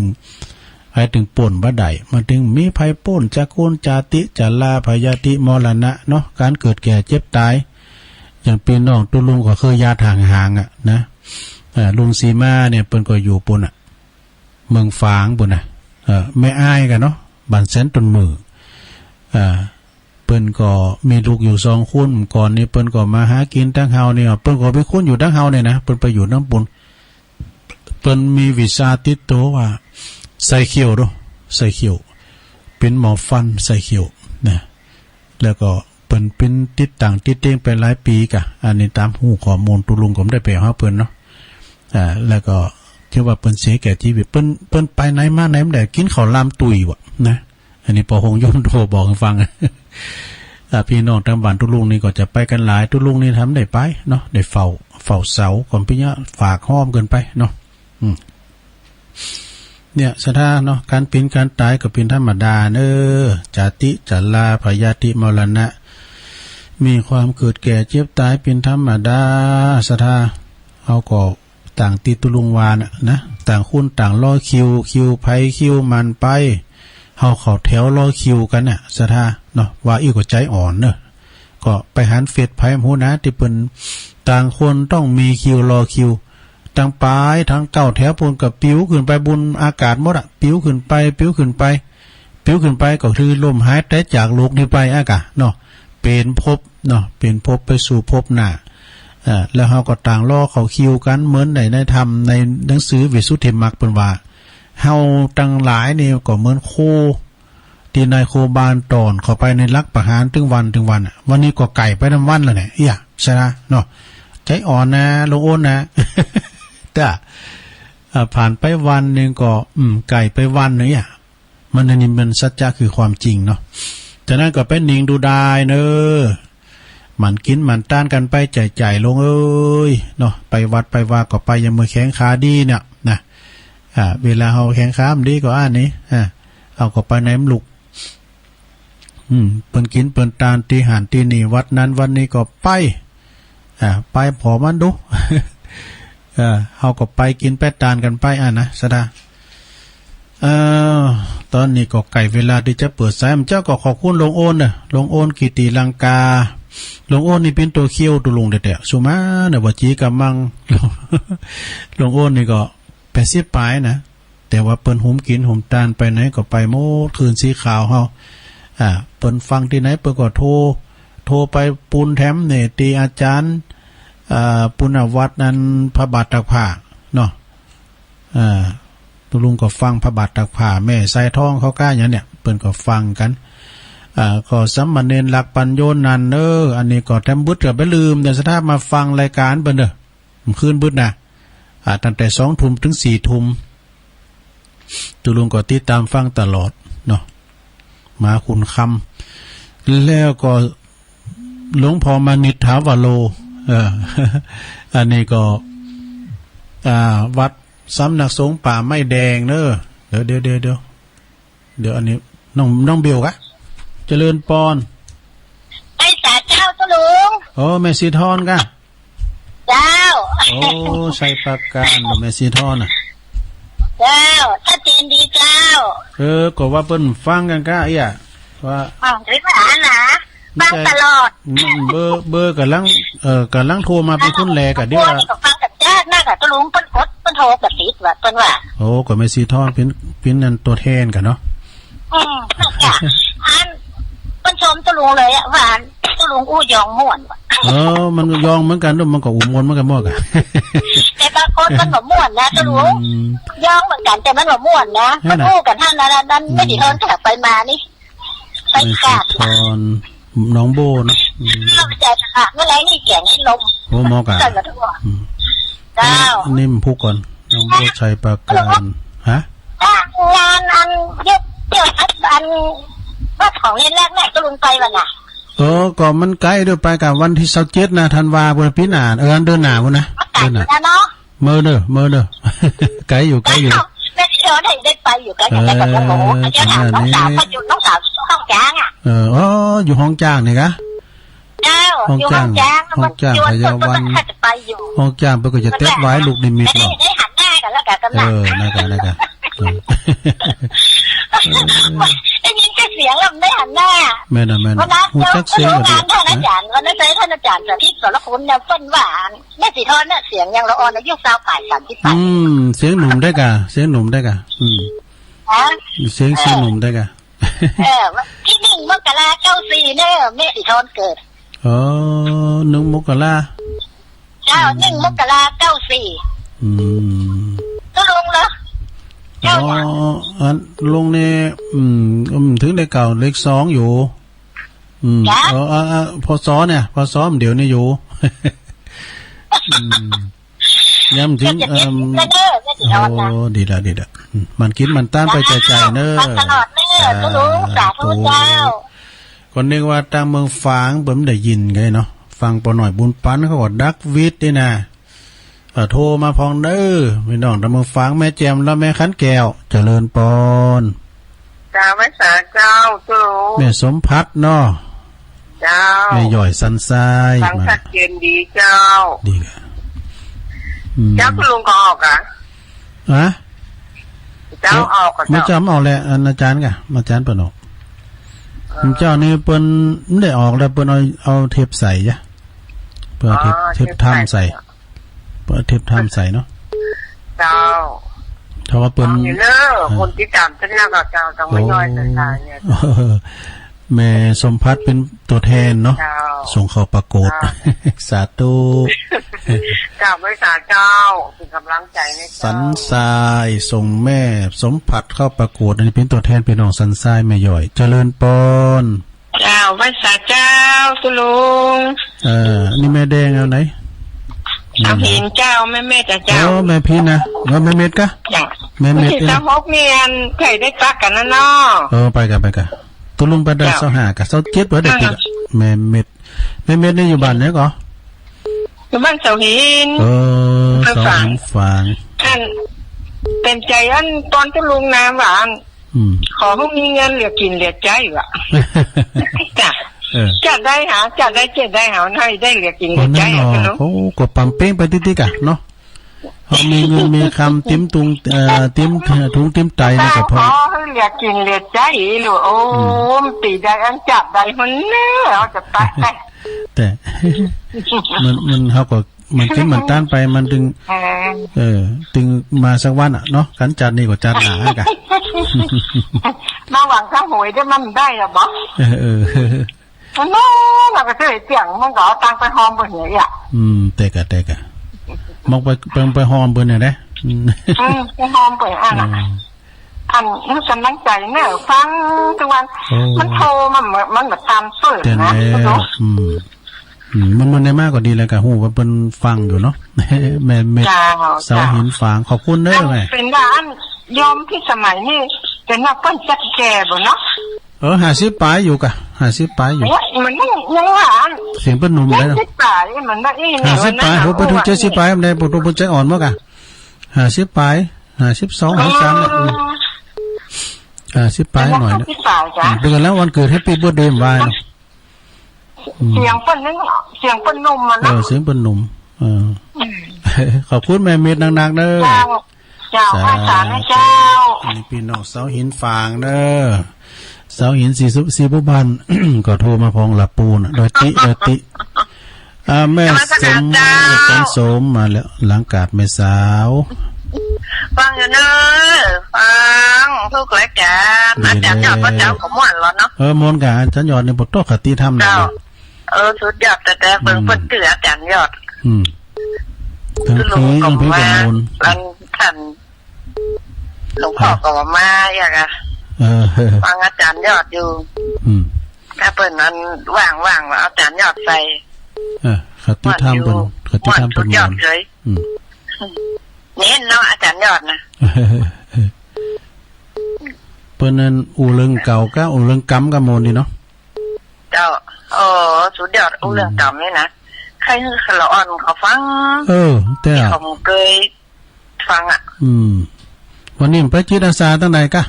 งป่นบ่ได้มาถึงมีไผป่นจักโกนจาติจลาภยติมรณะเนาะการเกิดแก่เจ็บตายอย่างพี่น้องตุลุงก็เคยญาติห่างๆนะลุงสีมาเนี่ยเปิ้นก็อยู่ปุ่นเมืองฝางปุ่นไม่อายกันเนาะบ้านแสนต้นมือเปิ้นก็มีลูกอยู่2 คนก่อนนี้เปิ้นก็มาหากินทั้งเฮาเนี่ยเปิ้นก็ไปคุ้นอยู่ทั้งเฮาเนี่ยนะเปิ้นไปอยู่น้ำปุ่นเปิ้นมีวิชาติดตัวว่าใส่เขียวเนาะใส่เขียวเป็นหมอฟันใส่เขียวนะแล้วก็เปิ้นเป็นติดต่างติดเต้งไปหลายปีกะอันนี้ตามหูข้อมูลตุลุงผมได้ไปหาเปิ้นเนาะแล้วก็คิดว่าเปิ้นเสียแก่ชีวิตเปิ้นไปไหนมาไหนมันได้กินข้าวลามตุยวะนะอันนี้ปอหงยนโทรบอกให้ฟัง พี่น้องทางบ้านตุลุงนี่ก็จะไปกันหลายตุลุงนี่ทำได้ไปเนาะได้เฝ้าเสาก่อนพี่เนี่ยฝากห้อมเกินไปเนาะเนี่ยศรัทธาเนาะการเป็นการตายก็เป็นธรรมดาจติจลาภยติมรณะมีความเกิดแก่เจ็บตายเป็นธรรมดาศรัทธาเอาก็ต่างติตุลุงวานนะต่างคุณต่างรอคิวไผคิวมันไปเฮาเข้าแถวรอคิวกันน่ะศรัทธาเนาะว่าอีกก็ใจอ่อนเนอะก็ไปหันเฟซไผฮู้นะที่เปิ้นต่างคนต้องมีคิวรอคิวตั้งปลายทั้งเก้าแถวพนกับปิ้วขึ้นไปบนอากาศหมดปิ้วขึ้นไป ปิ้วขึ้นไปก็คือลมหายใจจากโลกนี้ไปอะกะเนาะเป็นภพเนาะเป็นภพไปสู่ภพหน้าแล้วเฮาก็ต่างรอเขาคิวกันเหมือนในธรรมในหนังสือวิสุทธิมรรคเพิ่นว่าเฮาตั้งหลายนี่ก็เหมือนโคที่นายโคบานตอนเข้าไปในลักประหารถึงวันวันนี้ก็ไก่ไปนำวันแล้วเนี่ยใช่นะเนาะใจอ่อนนะลงโอนนะ แต่ผ่านไปวันนึงก็ไก่ไปวันนึงมันนี่มันสัจจะคือความจริงเนาะจากนั้นก็เป็นหนิงดูได้เนอมันกินมันต้านกันไปใจลงเอ้ยเนาะไปวัดไปว่าก็ไปยังมือแข็งขาดีเนี่ยนะเวลาเฮาแข็งขามันดีก็นี้เอาก็ไปไหนมลุกเปิ้นกินเปิ้นตานตีหันตีนี่วัดนั้นวันนี้ก็ไปไปพอมันดู เฮาก็ไปกินไปตานกันไปนะสดาตอนนี้ก็ไก่เวลาที่จะเปิดสายมันเจ้าก็ขอบคุณลงโอนน่ะลงโอนกิติลังกาลงโอนนี่เป็นตัวเคี้ยวตัวลงเด็ดๆสุมาเนี่ยว่าจีกำมังลงโอนนี่ก็80ปลายนะแต่ว่าเปิ้นหุมกินหุมตานไปไหนก็ไปโมดคืนสีขาวเฮาเปิ้นฟังที่ไหนเปิ้นก็โทรไปปูนแถมเนี่ยตีอาจารย์ปุณวัดนั้นพระบาทตักผ้าเนาะตุลุงก็ฟังพระบาทตักผ้าแม่ใส่ท้องเขาก้าอย่างเนี่ยเปิ้นก็ฟังกันก็สัมมาเนรหลักปัญโยนันอันนี้ก็แทมบุตรก็ไปลืมเดี๋ยวสถามาฟังรายการเปิ้นเด้อคืนบุตรนะตั้งแต่20 ทุ่มถึง4 ทุ่มตุลุงก็ติดตามฟังตลอดเนาะมาคุณคำแล้วก็หลวงพ่อมานิถาวโลอันนี้ก็วัดสำนักสงฆ์ป่าไม้แดงเนอะเดี๋ยวอันนี้น้องเบลกะเจริญปอนไอ้สาเจ้าตุลุงโอ้แม่สีทอนกะเจ้าโอ้ใส่ปากกาแม่สีทอนน่ะเจ้าถ้าเจนดีเจ้าก็ว่าเปิ้นฟังกันกะว่าริบหานะฟังตลอดเบอร์กำลังโทรมาเป็นคนแลกะเดี๋ยวฟังกับญาติน่ะกะตุลุงเปิ้นกดเปิ้นโทรกับติดว่าเปิ้นว่าโอ้ก็แม่สีทอนเป็นนั่นตัวแทนกันเนาะจ้ะอันเปิ้นชมตุลุงเลยว่าตุลุงอู้ยองม่วนว่ะมันยองเหมือนกันด้วยมันก็อุ่มมวนเหมือนกันหมดอ่ะแต่บางคนมันบ่ม่วนนะตุลุงยองเหมือนกันแต่มันบ่ม่วนนะมันอู้กันท่านนั้นไม่ได้ทนจากไปมานี่ไปกาดทอนน้องโบนะเราใจค่ะเมื่อไรนี่แก่งให้ลมโอ้มอกะเจ้านิ่มพูกก่อนน้องโบชัยประการฮะงานอันเดี๋ยวอันว่าของเล่นแรกแม่ตุลุงไปวันน่ะก็มันใกล้ด้วยไปกับวันที่27นะธันวาคมปีหน้าเดือนหน้าพุ่นนะเดือนหน้าเนาะเมื่อเด้อไกลอยู่แม่เดี๋ยวได้ไปอยู่กันแต่กับโมเจ้าถามน้องสาวเขาอยู่น้องสาวห้องจ้างอยู่ห้องจ้างนี่กะเจ้าอยู่ห้องจ้างห้องจ้างพยาวันห้องจ้างเพิ่นก็จะเต็บไว้ลูกนิมิตเนาะได้หันหน้ากันแล้วกันนั่นกันได้ยินเสียงแล้วได้หันหน้าแม่นฮู้จักเสียงก็ท่านอาจารย์วันนั้นท่านอาจารย์สาธิตสรคุณเนี่ยเปิ้นหวานแม่สีทอนน่ะเสียงยังละอ่อนอายุ20 ปีเสียงหนุ่มได้กะเสียงหนุ่มได้กะเสียงหนุ่มได้กะที่1 มกราคม 94เนี่ยแม่สีทอนเกิด1 มกราเจ้า1 มกราคม 94ตุลุงเหรอลงเนี่ยถึงได้เก่าเลข2อยู่พศเนี่ยพศเดี๋ยวนี้อยู่ย้ำถึงโอ้ดีละมันกินมันต้านไปใจเนอะตลอดเนอะตุลุงสาธุเจ้าคนนึงว่าทางเมืองฝางเบิ่มได้ยินไงเนาะฟังปอหน่อยบุญปันเขาก็ดักวิทย์นี่นะโทรมาพองเด้อพี่น้องตะเมืองฝางแม่แจมแล้วแม่ขันแก้วเจริญปอนจ้าแม่สาเจ้าตุลุงแม่สมพัฒน์เนาะเจ้าแม่ย่อยสันทรายฟังชัดเจนดีเจ้าดีเลยเจ้าตุลุงก็ออกอ่ะเจ้าออกก็ไม่จำออกแหละอาจารย์กะอาจารย์เปิ้นออกเจ้านี่เปิ้นไม่ได้ออกแล้วเปิ้นเอาเทปใส่จ้ะเปิ้นเทปทำใส่เปิ้นเทปทำใส่เนาะเจ้า ถ้าว่าเปิ้นอยู่เนอะคนที่ตามฉันแล้วก็เจ้าต้องไม่ย่อยแต่ตายเนี่ย แม่สมพัฒน์เป็นตัวแทนเนาะ เจ้า ส่งเข้าประกวด สาธุ เจ้าไม่สาเจ้าเป็นกำลังใจใน สันทรายส่งแม่สมผัดเข้าประกวดอันนี้เป็นตัวแทนพี่น้องสันทรายแม่ย่อยเจริญปอน เจ้าไม่สาเจ้าตุลุง นี่แม่แดงเอาไหน เอาหินเจ้าแม่เม็ดเจ้า โอ้แม่พี่นะว่าแม่เม็ดกะแม่เม็ด ที่ตาฮกเมียนใครได้ตักกันนะเนาะไปกันตุลุงไปได้เสาหากับเสาเจ็ดเปิดได้ติดแม่เม็ดนี่อยู่บ้านไหนก่ออยู่บ้านเสาหินเสาหินฝางอันเป็นใจอันตอนตุลุงน้ำหวานขอให้มีเงินเหลือกินเหลือใจว่ะจ้ะจะได้หาให้ได้เหลือกินเหลือใจอ่ะเนาะโอ้ก็ปั๊มเป้งไปติ๊กๆอ่ะเนาะเขามีเงินมีคำติ้มตุงติ้มถุงติ้มไตนี่ก็พอให้เหลือกินเหลือใจหรือโอ้ตีได้อันจับได้คนเนื้อเอาจะตายแต่มันเขาก็มันคิดมันต้านไปมันดึงตึงมาสักวันอ่ะเนาะขันจัดนี่ก็จัดหนากันมาหวังข้างหวยได้มันได้หรอบ๊มันน้เราก็เคยเสี่ยงมันก็เอาตังไปหอมบนเหยอ่ะแต่กะมองไปหอมบนเนี่ยนะไปหอมไปอันนี่กำลังใจเนี่ยฟังทุกวันมันโทรมันแบบตามเปิดนะมันได้มากกว่าดีเลยกะหูว่าเป็นฟังอยู่เนาะแม่เสาหินฝางขอบคุณเด้อแม่เป็นร้านยอมที่สมัยนี้เป็นนักปั้นจักแก่บ่เนาะ50ปลายอยู่กะ50ปลายอยู่มันยังหาเสียงเปิ้นหนุ่มได้50ปลายมันได้อีเนี่ย50ปลายโหไปถึง70ปลายมันได้บ่ต้องใจอ่อนบ่กะ50ปลาย52 53เนี่ย50ปลายหน่อยนะเดือนแล้ววันเกิดแฮปปี้เบิร์ธเดย์วายเสียงเปิ้นนึงเสียงเปิ้นหนุ่มมันนะเสียงเปิ้นหนุ่มขอบคุณแม่เม็ดนักๆเด้อเจ้าอาสานะเจ้านี่พี่น้องเสาหินฝางเด้อเสาหินสีบุบัน ก็โทรมาพองหลับปูนโดยติแม่สมมาแล้วหลังกาดแม่สาวฟังอยู่เนอะฟังทุกรายการอาจารย์ยอดพระเจ้าของม่วนแล้วเนาะม่วนกับอาจารย์ยอดในบทโตคติธรรมนะสุดยอดแต่เบิ่งเพิ่นคืออาจารย์ยอดถึงพี่กับมูลท่านหลวงพ่อก็มาอย่างอ่ะฟังอาจารย์ยอดอยู่ถ้าเปิดนั้นว่างว่าอาจารย์ยอดใส่คติธรรมเป็นคติธรรมเป็นยอดเลยเน้นเนาะอาจารย์ยอดนะเปิ้นนั้นอูเรื่องเก่าก็อูเรื่องกำกับโมนดีเนาะเจ้าสุดยอดอูเรื่องกำนี่นะใครคือขลอ่อนเขาฟังแต่เขาเคยฟังอ่ะวันนี้ไปจิตอาสาตั้งไหนกะ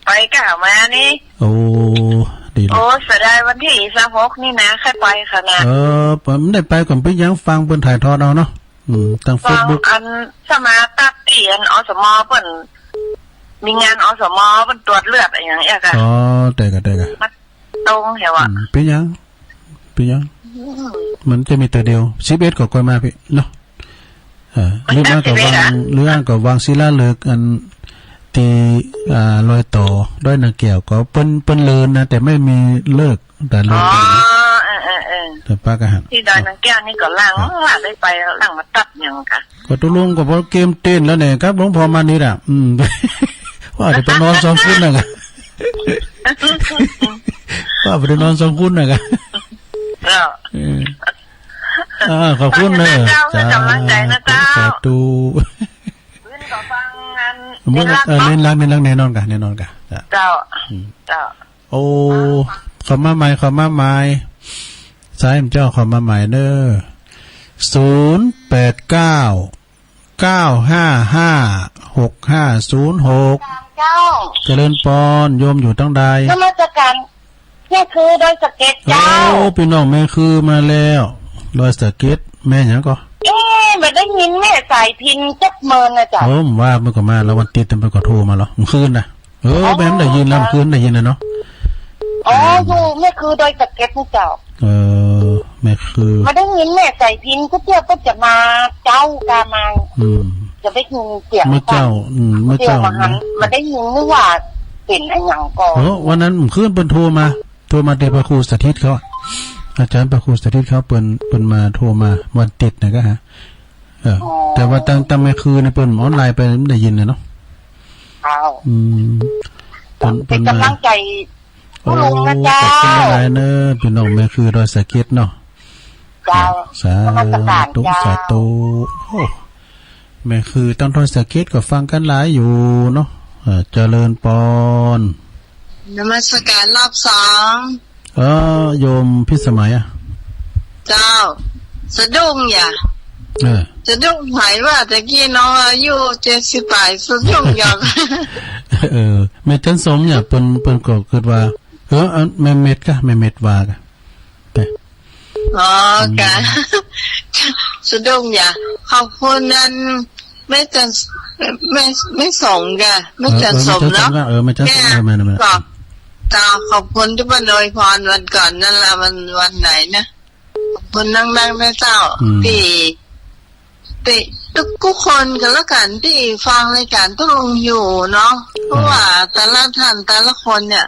ไปกะมานี่ดีเสียดายวันที่26นี่นะแค่ไปขนาดผมได้ไปก่อนไปยังฟังเปิ้นถ่ายทอดเอาเนาะทาง Facebook อันสมาตัดตีอันอสมเปิ้นมีงานอสมเปิ้นตรวจเลือดอะไรอย่างเงี้ยค่ะแต่กะตรงเหรอวะเป็นยังมันจะมีตัวเดียว11ก็ค่อยมาพี่เนาะเรื่องกับวางศิลาฤกษ์อันตีลอยต่อด้วยนางแก้วก็เปิ้นเลินนะแต่ไม่มีเลิกแต่เลิกแต่ป้าก็หันที่ดอยนางแก้วนี่ก็ล่างได้ไปล่างมาตัดอย่างค่ะก็ตกลงก็เพราะเกมเต้นแล้วเนี่ยครับหลวงพ่อมานี่แหละว่าจะไปนอน2 คืนน่ะกะว่าไปนอน2 คืนน่ะกะขอบคุณเลยจ้ากำลังใจนะเจ้าตูเล่นรักแน่นอนกันเจ้าโอ้ขอมาใหม่สายเจ้าขอมาใหม่เด้อ0899555656เจริญปอนโยมอยู่ตั้งใดนมัสการแม่คือโดยสเก็ตเจ้าพี่น้องแม่คือมาแล้วโดยสเก็ตแม่หยังก็ไม่ได้ยินแม่สายพินจักเมินนะจ๊ะว่าเมื่อก่อนมาแล้ววันติดเต็มไปก็โทรมาแล้วคืนนะแม่ได้ยินแล้วคืนได้ยินนะเนาะอยู่แม่คือโดยสเก็ตนี่เจ้าแม่คือไม่ได้ยินแม่สายพินก็เที่ยวก็จะมาเจ้ากามา จะได้ยินเสียง เมื่อเจ้าเมื่อ เสียง เจ้า มันได้ยินไม่ว่าเป็นไอ้หยังก่อน วันนั้นผมขึ้นเปิ้นโทรมาเดพระครูสถิตเขาอาจารย์พระครูสถิตเขาเปิ้นมาโทรมาวันติดนะก็ฮะแต่ว่าตั้งแม่คือในเปิ้นออนไลน์ไปไม่ได้ยินเลยเนาะเป็นกำลังใจผู้ลุงนะเจ้าขอบคุณหลายเนอะพี่น้องแม่คือดอยสะเก็ดเนาะเจ้าสาธุโอ้แม่คือต้องดอยสะเก็ดก็ฟังกันหลายอยู่เนาะเจริญปอนนมัสการรอบสอง โยมพิสมัยเจ้าสะดุ้งอย่าจะดุ้งหายว่าตะกี้น้องอายุ70 ปีสะดุ้งอย่างแม่จันสมเนี่ยเปิ้นก็คิดว่าแม่เม็ดก็แม่เม็ดว่าก็อ๋อกะสะดุ้งอย่าขอบคุณนั้นไม่ส่งกะไม่จันสมเนาะไม่จันสมมาเจ้าขอบคุณที่มาโดยพรวันก่อนนั่นละวันไหนนะขอบคุณนั่งนะเจ้าที่ทุกคนกันแล้วกันที่ฟังรายการทุกลงอยู่เนาะเพราะว่าแต่ละท่านแต่ละคนเนี่ย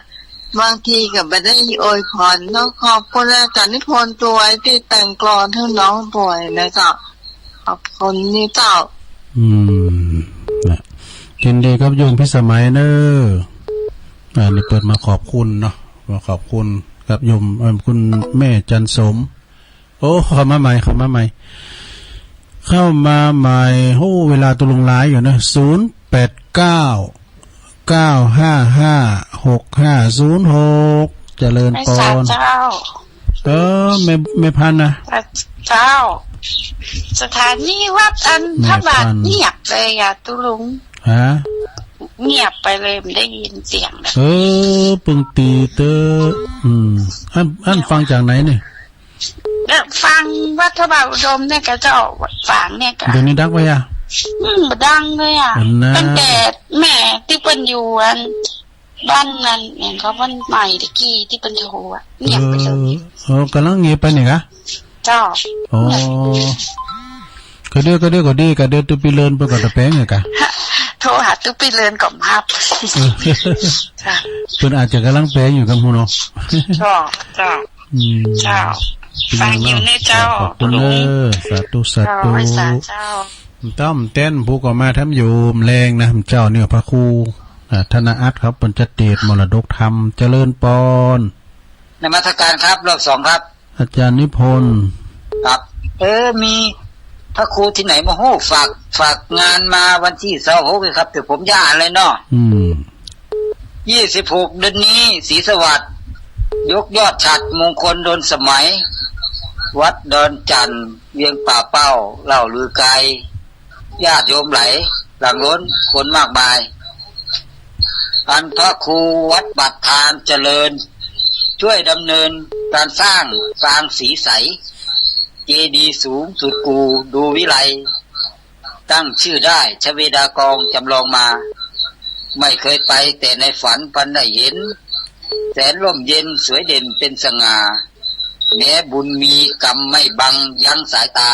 บางทีก็ไม่ได้อวยพรเนาะขอบคุณอาจารย์นิพนธ์ตัวที่แต่งกลอนให้น้องป่วยนะเจ้าขอบคุณนี่เจ้านะยินดีครับโยมพิสมัยเนอะนี่เปิดมาขอบคุณเนาะมาขอบคุณครับโยมคุณแม่จันสมโอ้เข้ามาใหม่โอ้เวลาตุลงหลายอยู่นะ0899556506เจริญปอนไม่พันนะเจ้าสถานีวัดอันพระบาทเงียบเลยอ่ะตุลุงเงียบไปเลยไม่ได้ยินเสียงปึงตีเตออันฟังจากไหนเนี่ยฟังวัดพระบาทอุดมเนี่ยก็จะออกฟังเนี่ยก็เดี๋ยวนี้ดังไว้อ่ะดังเลยอ่ะตั้งแต่แม่ที่เป็นอยู่อันบ้านนั้นอย่างเขาบ้านใหม่ตะกี้ที่เป็นโทรอ่ะเงียบไปเลยกำลังเงียบไปเนี่ยเจ้าก็เดี๋ยวตุปีเลินไปก่อนตะแป้งเนี่ยกะโทรหาตุปีเลินก่อนมาเพิ่นอาจจะกำลังแปลงอยู่กับฮู้เนาะเจ้าฟังอยู่ในเจ้าขอบคุณสาธุต้อมเต้นผู้ก็มาทำอยู่แรงนะเจ้าเนี่ยพระครูธนาอัตครับเป็นจัดเดชมรดกธรรมเจริญปอนนมัสการครับรอบสองครับอาจารย์นิพนธ์ครับมีพระครูที่ไหนมาโหฝากงานมาวันที่26เลยครับแต่ผมย่าเลยเนาะ26เดือนนี้ศรีสวัสดิ์ยกยอดฉัตรมงคลดลสมัยวัดดอนจันทร์เวียงป่าเป้าเล่าลือไกลญาติโยมไหลหลังล้นคนมากมายอันพระครูวัดบัดทานเจริญช่วยดำเนินการสร้างปรางสีใสเจดีย์สูงสุดกูดูวิไลตั้งชื่อได้ชเวดากองจำลองมาไม่เคยไปแต่ในฝันพันได้เห็นแสนร่มเย็นสวยเด่นเป็นสง่าแม้บุญมีกรรมไม่บังยั้งสายตา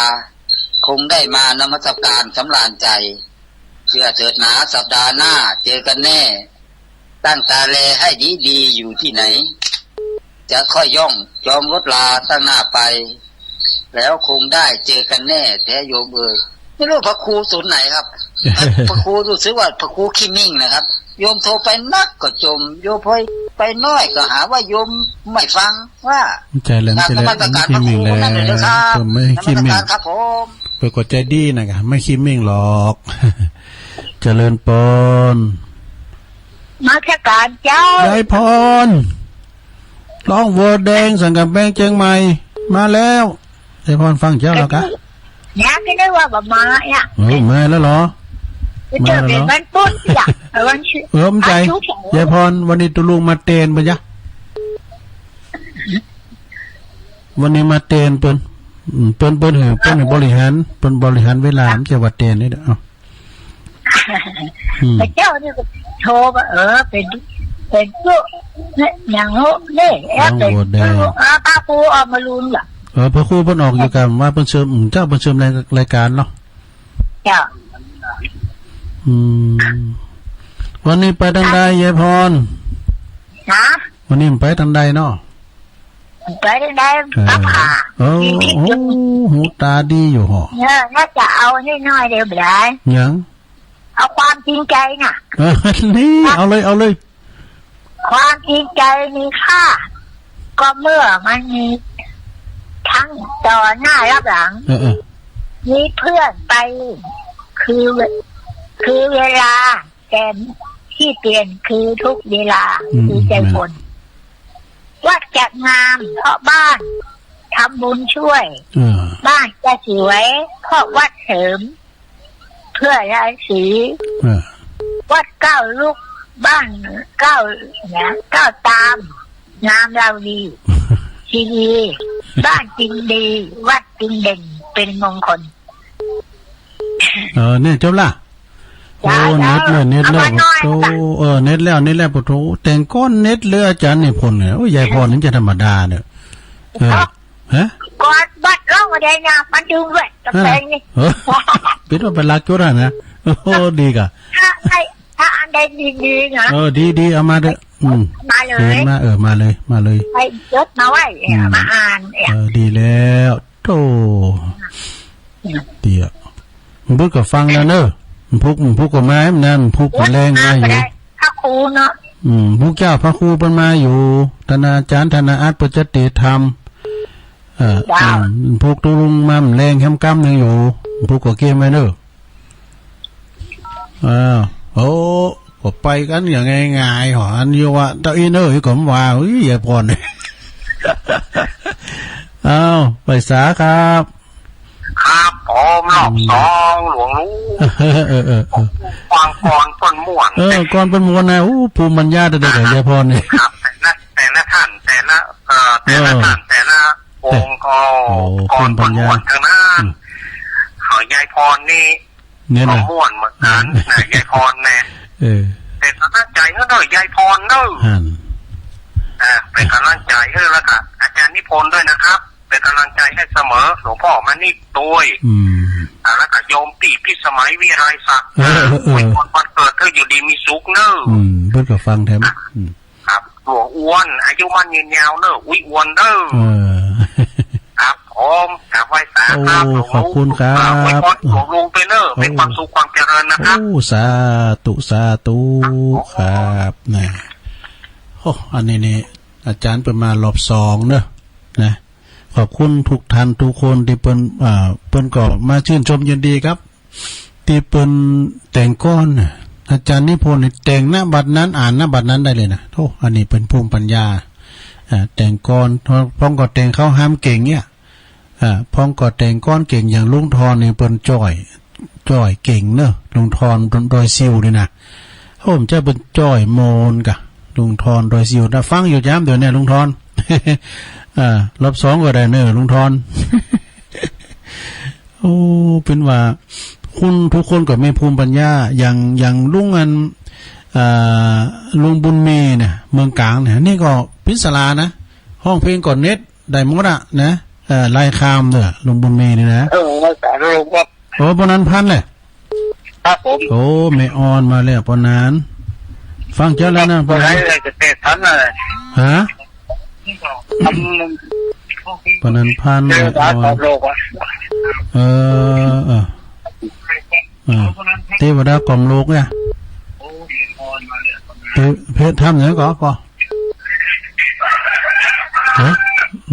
คงได้มานมัสการสำราญใจเชื่อเถิดหนาสัปดาห์หน้าเจอกันแน่ตั้งตาแลให้ดีอยู่ที่ไหนจะค่อยย่องจอมรถลาตั้งหน้าไปแล้วคงได้เจอกันแน่แท้โยมไม่รู้พระครูศูนย์ไหนครับ พระครูรู้สึกว่าพระครูคิมิ่งนะครับโยมโทรไปนักก็จมโยมไปน้อยก็หาว่าโยมไม่ฟังว่าใจแหลมไม่คิมิ่งแล้วไม่คิมิ่งครับผมไปกดใจดีนะครับไม่คิมิ่งหรอกเจริญปนมาแค่การเจ้าได้พรร้องวัวแดงสังกัดแบงเชียงใหม่มาแล้วได้พรฟังเจ้าแล้วกะยังไม่ได้ว่าแบบมาอ่ะมาแล้วเหรอมาแล้ววันพุธอ่ะวันชื่อมใจยายพรวันนี้ตุลุงมาเตนปะจ๊ะวันนี้มาเตนเปิ้นบริหารเวลาจะวัดเตนนี่เด้อแต่เจ้านี่ก็โทรมาเป็นตัวอย่างโหนี่เป็นตาปูออกมาลุนล่ะพระครูเพิ่นออกอยู่กันว่าเพิ่นเชิญเจ้าเพิ่นเชิญรายการเนาะจ้า วันนี้ไปทางใดยายพรนะวันนี้ไปทางใดเนาะไปทางใดตับขาโอ้หูตาดีอยู่หรอเนี่ยน่าจะเอาน้อยๆเดี๋ยวได้ยังเอาความจริงใจน่ะนี่เอาเลยความจริงใจมีค่าก็เมื่อมันมีทั้งต่อหน้ารับหลังมีเพื่อนไปคือเวลาแต่ที่เปลี่ยนคือทุกเวลาคือใจคนวัดจัดงามเพราะบ้านทำบุญช่วยบ้านจะสวยเพราะวัดเสริมเพื่อราศีวัดเก้าลูกบ้านเก้าตามงามเราดีชีดีบ้านจริงดีวัดจริงเด่นเป็นมงคลเนี่ยจบละโอ้เน็ตเลยโอ้เน็ตแล้วปะโถแต่งก้อนเน็ตเลืออาจารย์นี่พลเนี่ยโอ้ยายพรนี่จะธรรมดาเนี่ยฮะก่อนบัดร้องอะไรนะมันดึงเว้ยตะเพงนี่ปิดว่าเป็นลักจุดนะโอ้ดีกะถ้าอันใดดีๆนะดีเอามาเด้อมาเลยมาเลยไปยศมาไว้มาอ่านดีแล้วโธ่เดี๋ยวมึงพูดกับฟังแล้วเนอะมึงพูดกับไม้มันนั่นพูดกับแรงมาอยู่พระครูเนาะพวกเจ้าพระครูเป็นมาอยู่ธนาจารย์ธนาอาร์ตปัจจติธรรมพวกตุลุงมาแรงแคมกัมนึงอยู่พวกกับเกมไว้เนอะโอ้ก็ไปกันอย่างง่ายๆหรออันนี้ว่าตาอินเนอร์ก็ว่าอย่าพรไปสาครับผมรอบสองหลวงรู้ฟังก่อนต้นม่วนก่อนเป็นม่วนนะภูมิปัญญาได้กับยายพรนี่ครับแต่ละท่านแต่ละองค์ก่อนต้นม่วนทางนั้นยายพรนี่ก็ม่วนเหมือนกันยายพรเนี่ยเป็นกำลังใจให้ด้วยยายพรเนอะเป็นกำลังใจให้แล้วก็อาจารย์นิพนธ์ด้วยนะครับเป็นกำลังใจให้เสมอหลวงพ่อมานี่ด้วยแล้วก็โยมปีพิสมัยวิไรศักดิ์วันเกิดเธออยู่ดีมีสุขเนอะเพื่อนก็ฟังแถมครับหลวงอ้วนอายุมันยืนยาวเนอะอ้วนเนอะครับผมกราบไหว้สาครับขอบคุณครับไว้พรหลวงลุงไปเนอะเป็นความสุขความเจริญนะครับสาธุครับนะอันนี้อาจารย์เป็นมารอบสองเนอะนะขอบคุณทุกท่านทุกคนที่เปิ้นก็มาชื่นชมยินดีครับที่เปิ้นแต่งก้อนอาจารย์นิพนธ์แต่งหน้าบัดนั้นอ่านหน้าบัดนั้นได้เลยนะโธ่อันนี้เป็นภูมิปัญญาแต่งก้อนพ้องก็แต่งเข้าห้ามเก่งเนี่ยพ้องก็แต่งก้อนเก่งอย่างลุงทอนเนี่ยเปิ้นจ้อยเก่งเนอะลุงทอนดอยซิวนี่นะผมจะเป็นจ้อยโมนกะลุงทอนดอยซิวนะฟังอยู่ย้ำเดี๋ยวเนี่ยลุงทอนรอบสองก็ได้เนอะลุงทอนโอ้เป็นว่าคุณทุกคนก็มีภูมิปัญญาอย่างลุงลุงบุญมีเนี่ยเมืองกลางเนี่ยนี่ก็พิศลานะห้องเพลงก่อนเน็ตได้หมดอะนะไล่คามเนี่ยลุงบุญมีนี่นะแต่ลุงก็โอ้ปนันพันเลยครับผมโอ้ไม่ออนมาเลยปนันฟังเจ้าแล้วนะปนันจะเตะทันเลยฮะปนันพันเลยเทวดากล่อมโลกเนี่ยเพชรทำอย่างนี้ก็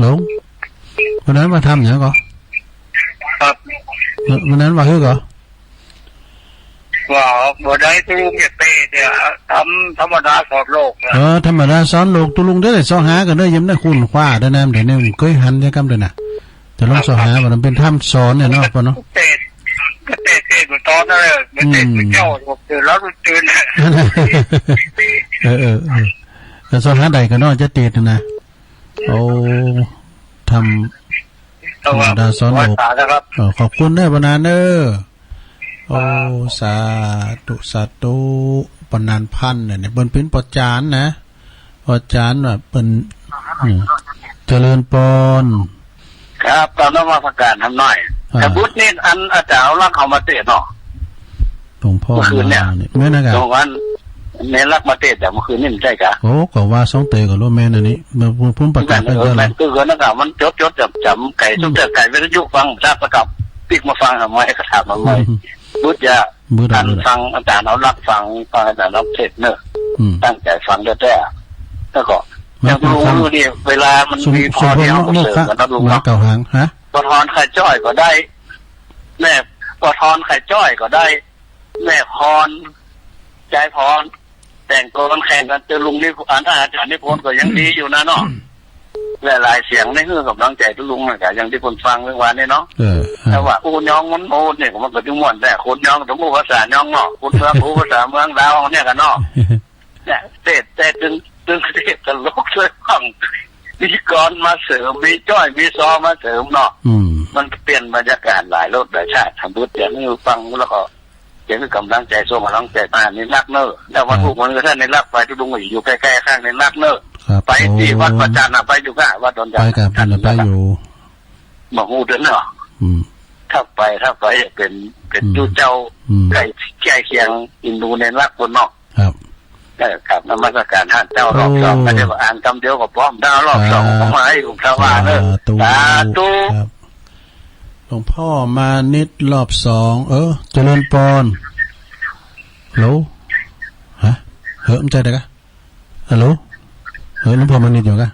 หลงวันนั้นมาทำอย่างนี้ก็วันนั้นมาคือก็ว่าบ่ได้ตุลุงจะเตะเดี๋ยวทำธรรมดาสอนโลกธรรมดาสอนโลกตุลุงได้สอนหากันได้ยิ้มได้คุณคว้าได้น้ำเดี๋ยวนี้เคยหันได้กำเลยนะจะลองสอนหาว่ามันเป็นถ้ำสอนเนี่ยเนาะปะเนาะเตะเหมือนตอนนั้นเลยมันเตะเหมือนเจ้าตื่นแล้วตื่นแต่สอนหาใดกันเนาะจะเตะนะโอ้ทำธรรมดาสอนโลกขอบคุณเด้อปนานเด้อโอ้สาธุปนานพันเนี่ยบนพื้นปอจานนะปอจานแบบเป็นเจริญปอนครับตอนนั้นมาประกาศทำหน่อยแต่บุตรนี่อันอาจารย์รักเขามาเตะเนาะ พ่อมาเนี่ยแม่นะกะตรงนั้นเน้นรักมาเตะแต่เมื่อคืนนี่มันใช่กะโอ้ก็ว่าสองเตะกับโลแม่นอันนี้มาพุ่มประกาศไปแล้วล่ะคือก็นักข่าวมันจดจำไก่ต้มเตะไก่วิทยุฟังทราบประกับปิกมาฟังทำไมกระถางทำไมบุตรจะการฟังอาจารย์เอารักฟังอาจารย์เอาเทศเนอะตั้งใจฟังแต่แล้วก็ยังรู้ดิเวลามันมีพอเดียวก็เสริมกันนะลุงเนาะเก่าหางฮะปะทอนไข่จ้อยก็ได้แม่ปะทอนไข่จ้อยก็ได้แม่พรใจพรแต่งตัวกันแข่งกันเจอลุงนี่อาจารย์นิพนธ์ก็ยังดีอยู่นะเนาะหลายเสียงในเรื่องกับน้องใจทุลุงนะแต่ยังที่คนฟังเมื่อวานนี้เนาะแต่ว่าอูยองมันโมดเนี่ยมันก็จึงม่วนแต่คนยองต้องพูดภาษายองเนาะคนเมืองพูดภาษาเมืองดาวเนี่ยกันเนาะเนี่ยเตะตึงเตะกันลุกช่วยฟังมีกรมาเสริมมีจ้อยมีซอมาเสริมเนาะมันเปลี่ยนบรรยากาศหลายรสหลายชาติทำบุญอย่างนี้ฟังแล้วก็เห็นกำลังใจส่งกำลังใจมาในรักเนอแต่ว่าทุกคนก็ท่านในรักไปทุกดวงอยู่ใกล้ๆข้างในรักเนอไปที่วัดประจันไปอยู่ก็วัดดอนจันทร์ไปกับไปอยู่หมองูเดินเนาะถ้าไปเป็นจูเจ้าไก่แก่เคียงอินดูในรักคนนอกครับกับนมัสการท่านเจ้ารอบสองไม่ได้ว่าอ่านคำเดียวกับพร้อมดาวรอบสองผมมาให้หลวงพ่อว่าเนอะสาธุหลวงพ่อมานิดรอบสองเจริญปอนฮัลโหลฮะมันใจได้กะฮัลโหลหลวงพ่อมานิดอยู่กะ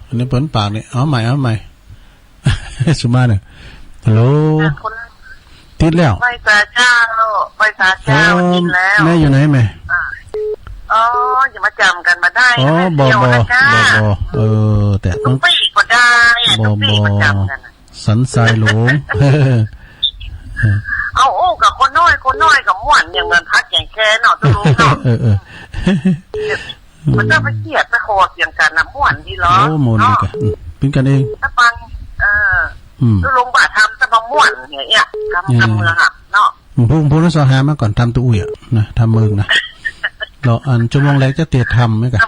อันนี้เปิ้นปากนี่เอาใหม่สุมาเนี่ยฮัลโหลติดแล้วไปสาเจ้าติดแล้วแม่อยู่ไหนแม่อย่ามาจำกันมาได้บแต่ต้องปีก็ได้บสันทรายหลงเอากับคนน้อยกับม่วนอย่างเงินพักอย่างแค่เนาะจะรู้เนาะมันจะไปเกลียดไปโคตรอย่างกันนะม่วนดีหรอเนาะเป็นกันเองถ้าฟังจะลงบาทำจะมาม่วนเนี่ยกำเมืองเนาะพูดสอหามาก่อนทำตัวอุ้ยนะทำเมืองนะเราอันชั่วโมงแรกจะเตียทำไหมกัน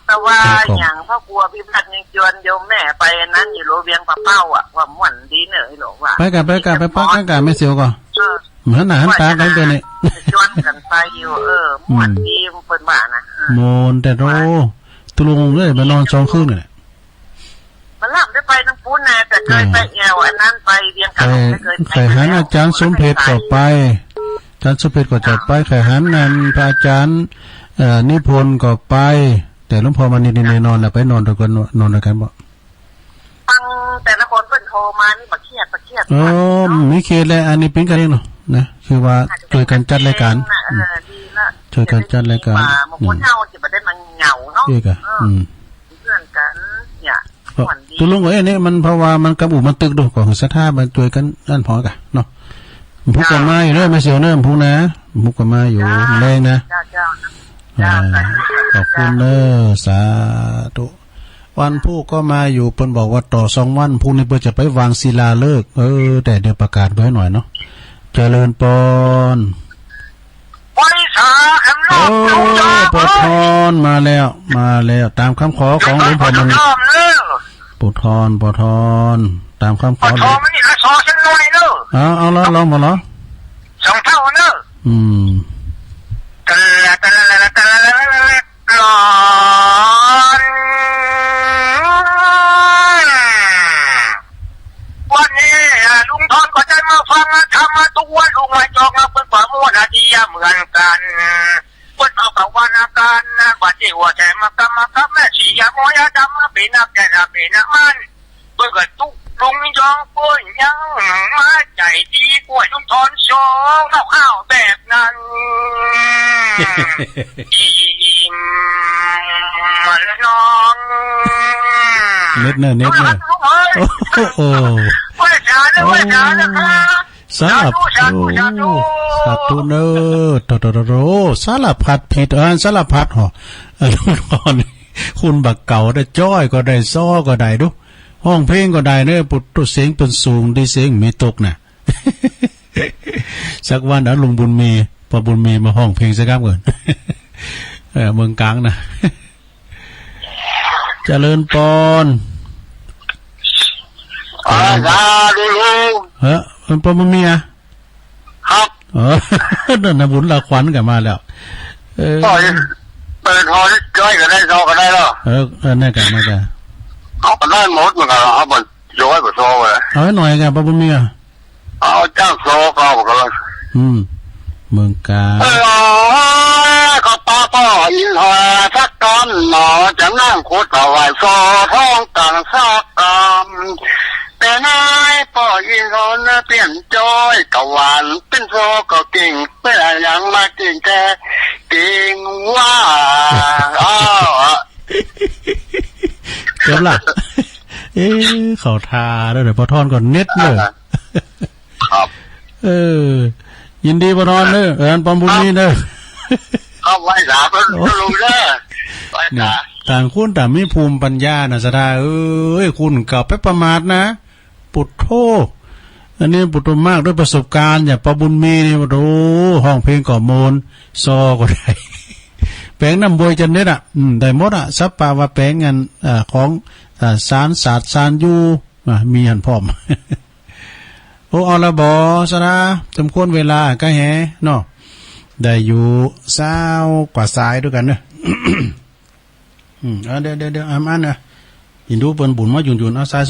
แต่ว่าอย่างพ่อกลัวพี่พัดยังชวนโยมแม่ไปนั้นอยู่โรเวียงปะเป้าว่าม่วนดีเนอะหรอว่าไปกันไปป้ากันไม่เสียวก่อนเหมือนหนาตากันตัวนี้ชวนกันไปอยู่ม่วนดีเปิดบ้านนะโมนแต่โรตุลุงเลยมานอน2 คืนเนี่ยมันหลับได้ไปทั้งปุ้นนะแต่เคยไปแอวอันนั้นไปเรียนกันไม่เคยไปหันอาจารย์สมเพชรก็ไปอาจารย์สมเพชรก็จะไปไขหันนันพระอาจารย์นิพนธ์ก็ไปแต่หลวงพ่อมานี่นอนแล้วไปนอนด้วยกันนอนด้วยกันบ่ฟังแต่ละคนเพิ่นโทรมานี่บ่เครียดไม่เครียดเลยอันนี้เป็นกันเองเนาะนะคือว่าช่วยกันจัดรายการช่วยกันจัดรายการบางคนเฮาสิบ่ได้มันเหงาเนาะเพื่อนกันเนี่ยตุลุงเอ้ยนี่มันเพราะว่ามันกระบุมันตึกดูของศรัทธามันช่วยกันนั่นพอกะเนาะผู้ก็มาอยู่เด้อไม่เสียวเด้อผู้นะผู้ก็มาอยู่แรงนะขอบคุณเด้อสาธุวันผู้ก็มาอยู่เพิ่นบอกว่าต่อ2 วันผู้นี้เพิ่นจะไปวางศิลาฤกษ์แต่เดี๋ยวประกาศไว้หน่อยเนาะเจริญปอนปวดทอนมาแล้วตามคำขอของหลวงพ่อมันปวดทอนตามคำขอเลยเอาลองมาเหรอ2 เท่าเนอะวันนี้ลุงทอนก็ได้มาฟังธรรมะทุกวันลุงมาจอกมาเป็นความมั่วนาทีเหมือนกันวันเอากับวันอาการบัดนี้ว่าแต่มากรรมกับแม่ชียามอยาดำมาเป็นนักแก่นักเป็นนักมันเปิดตุกลุงยองป่วยยังมาใจดีป่วยลุงทอนโชว์ข้าวแบบนั้นมาแล้วน้องเน็ตโอ้สาธุเนอโรสารพัดผิดสารพัดหรอคุณบักเก่าได้จ้อยก็ได้ซ้อก็ได้ดูห้องเพลงก็ได้เนอะปุตตุเสียงเป็นสูงดีเสียงมีตกน่ะสักวันลุงบุญมีพอบุญมีมาห้องเพลงสักครับก่อนเมืองกลางนะเจริญปอนลุงมันปอนบุญมีอ่ะครับ นั่นนะบุญละควันกันมาแล้วเปิดหอจ้อยก็ได้ซอก็ได้หรอนั่นกันเอาก็ได้หมดเหมือนกันเอาบนย้อยบนซอเลยเอาให้หน่อยกันป้าบุญมีเอาจ้างซอก็เอากันเลยเมืองกาก็ป้าก็อินทอสักกันหนอจะนั่งขุดเอาไว้ซอท้องต่างสักกันแต่นายพ่ออินทอนเปลี่ยนจอยกะหวานเป็นโซก็เก่งเพื่อยังมาเก่งแค่เก่งว่าเจ้าล่ะเขาทาแล้วเดี๋ยวพอทอนก่อนเน็ตเลยครับยินดีพอทอนเนอะปอมบุญมีเนอะเอาไว้สาเพิ่นลุงเด้อไว้สาต่างคุณแต่มีภูมิปัญญานะสดาคุณกลับไปประมาทนะปุถโธอันนี้ปุถโธมากด้วยประสบการณ์อย่างปอบุญมีนี่โอ้ห้องเพลงก่อมนซอก็ได้แปลงน้ำบวยจันเน็ดได้หมดซับปาว่าแปลงงานของสารศาสตร์สารยูมีหันพร้อมโอ้เอาละบอสนะสมควรเวลาก็แฮเนาะได้อยู่20 กว่าสายด้วยกันเนอะเดี๋ยวอ่านนะยินดูเปิ้นบุญมาหยุ่นเอาสายสุด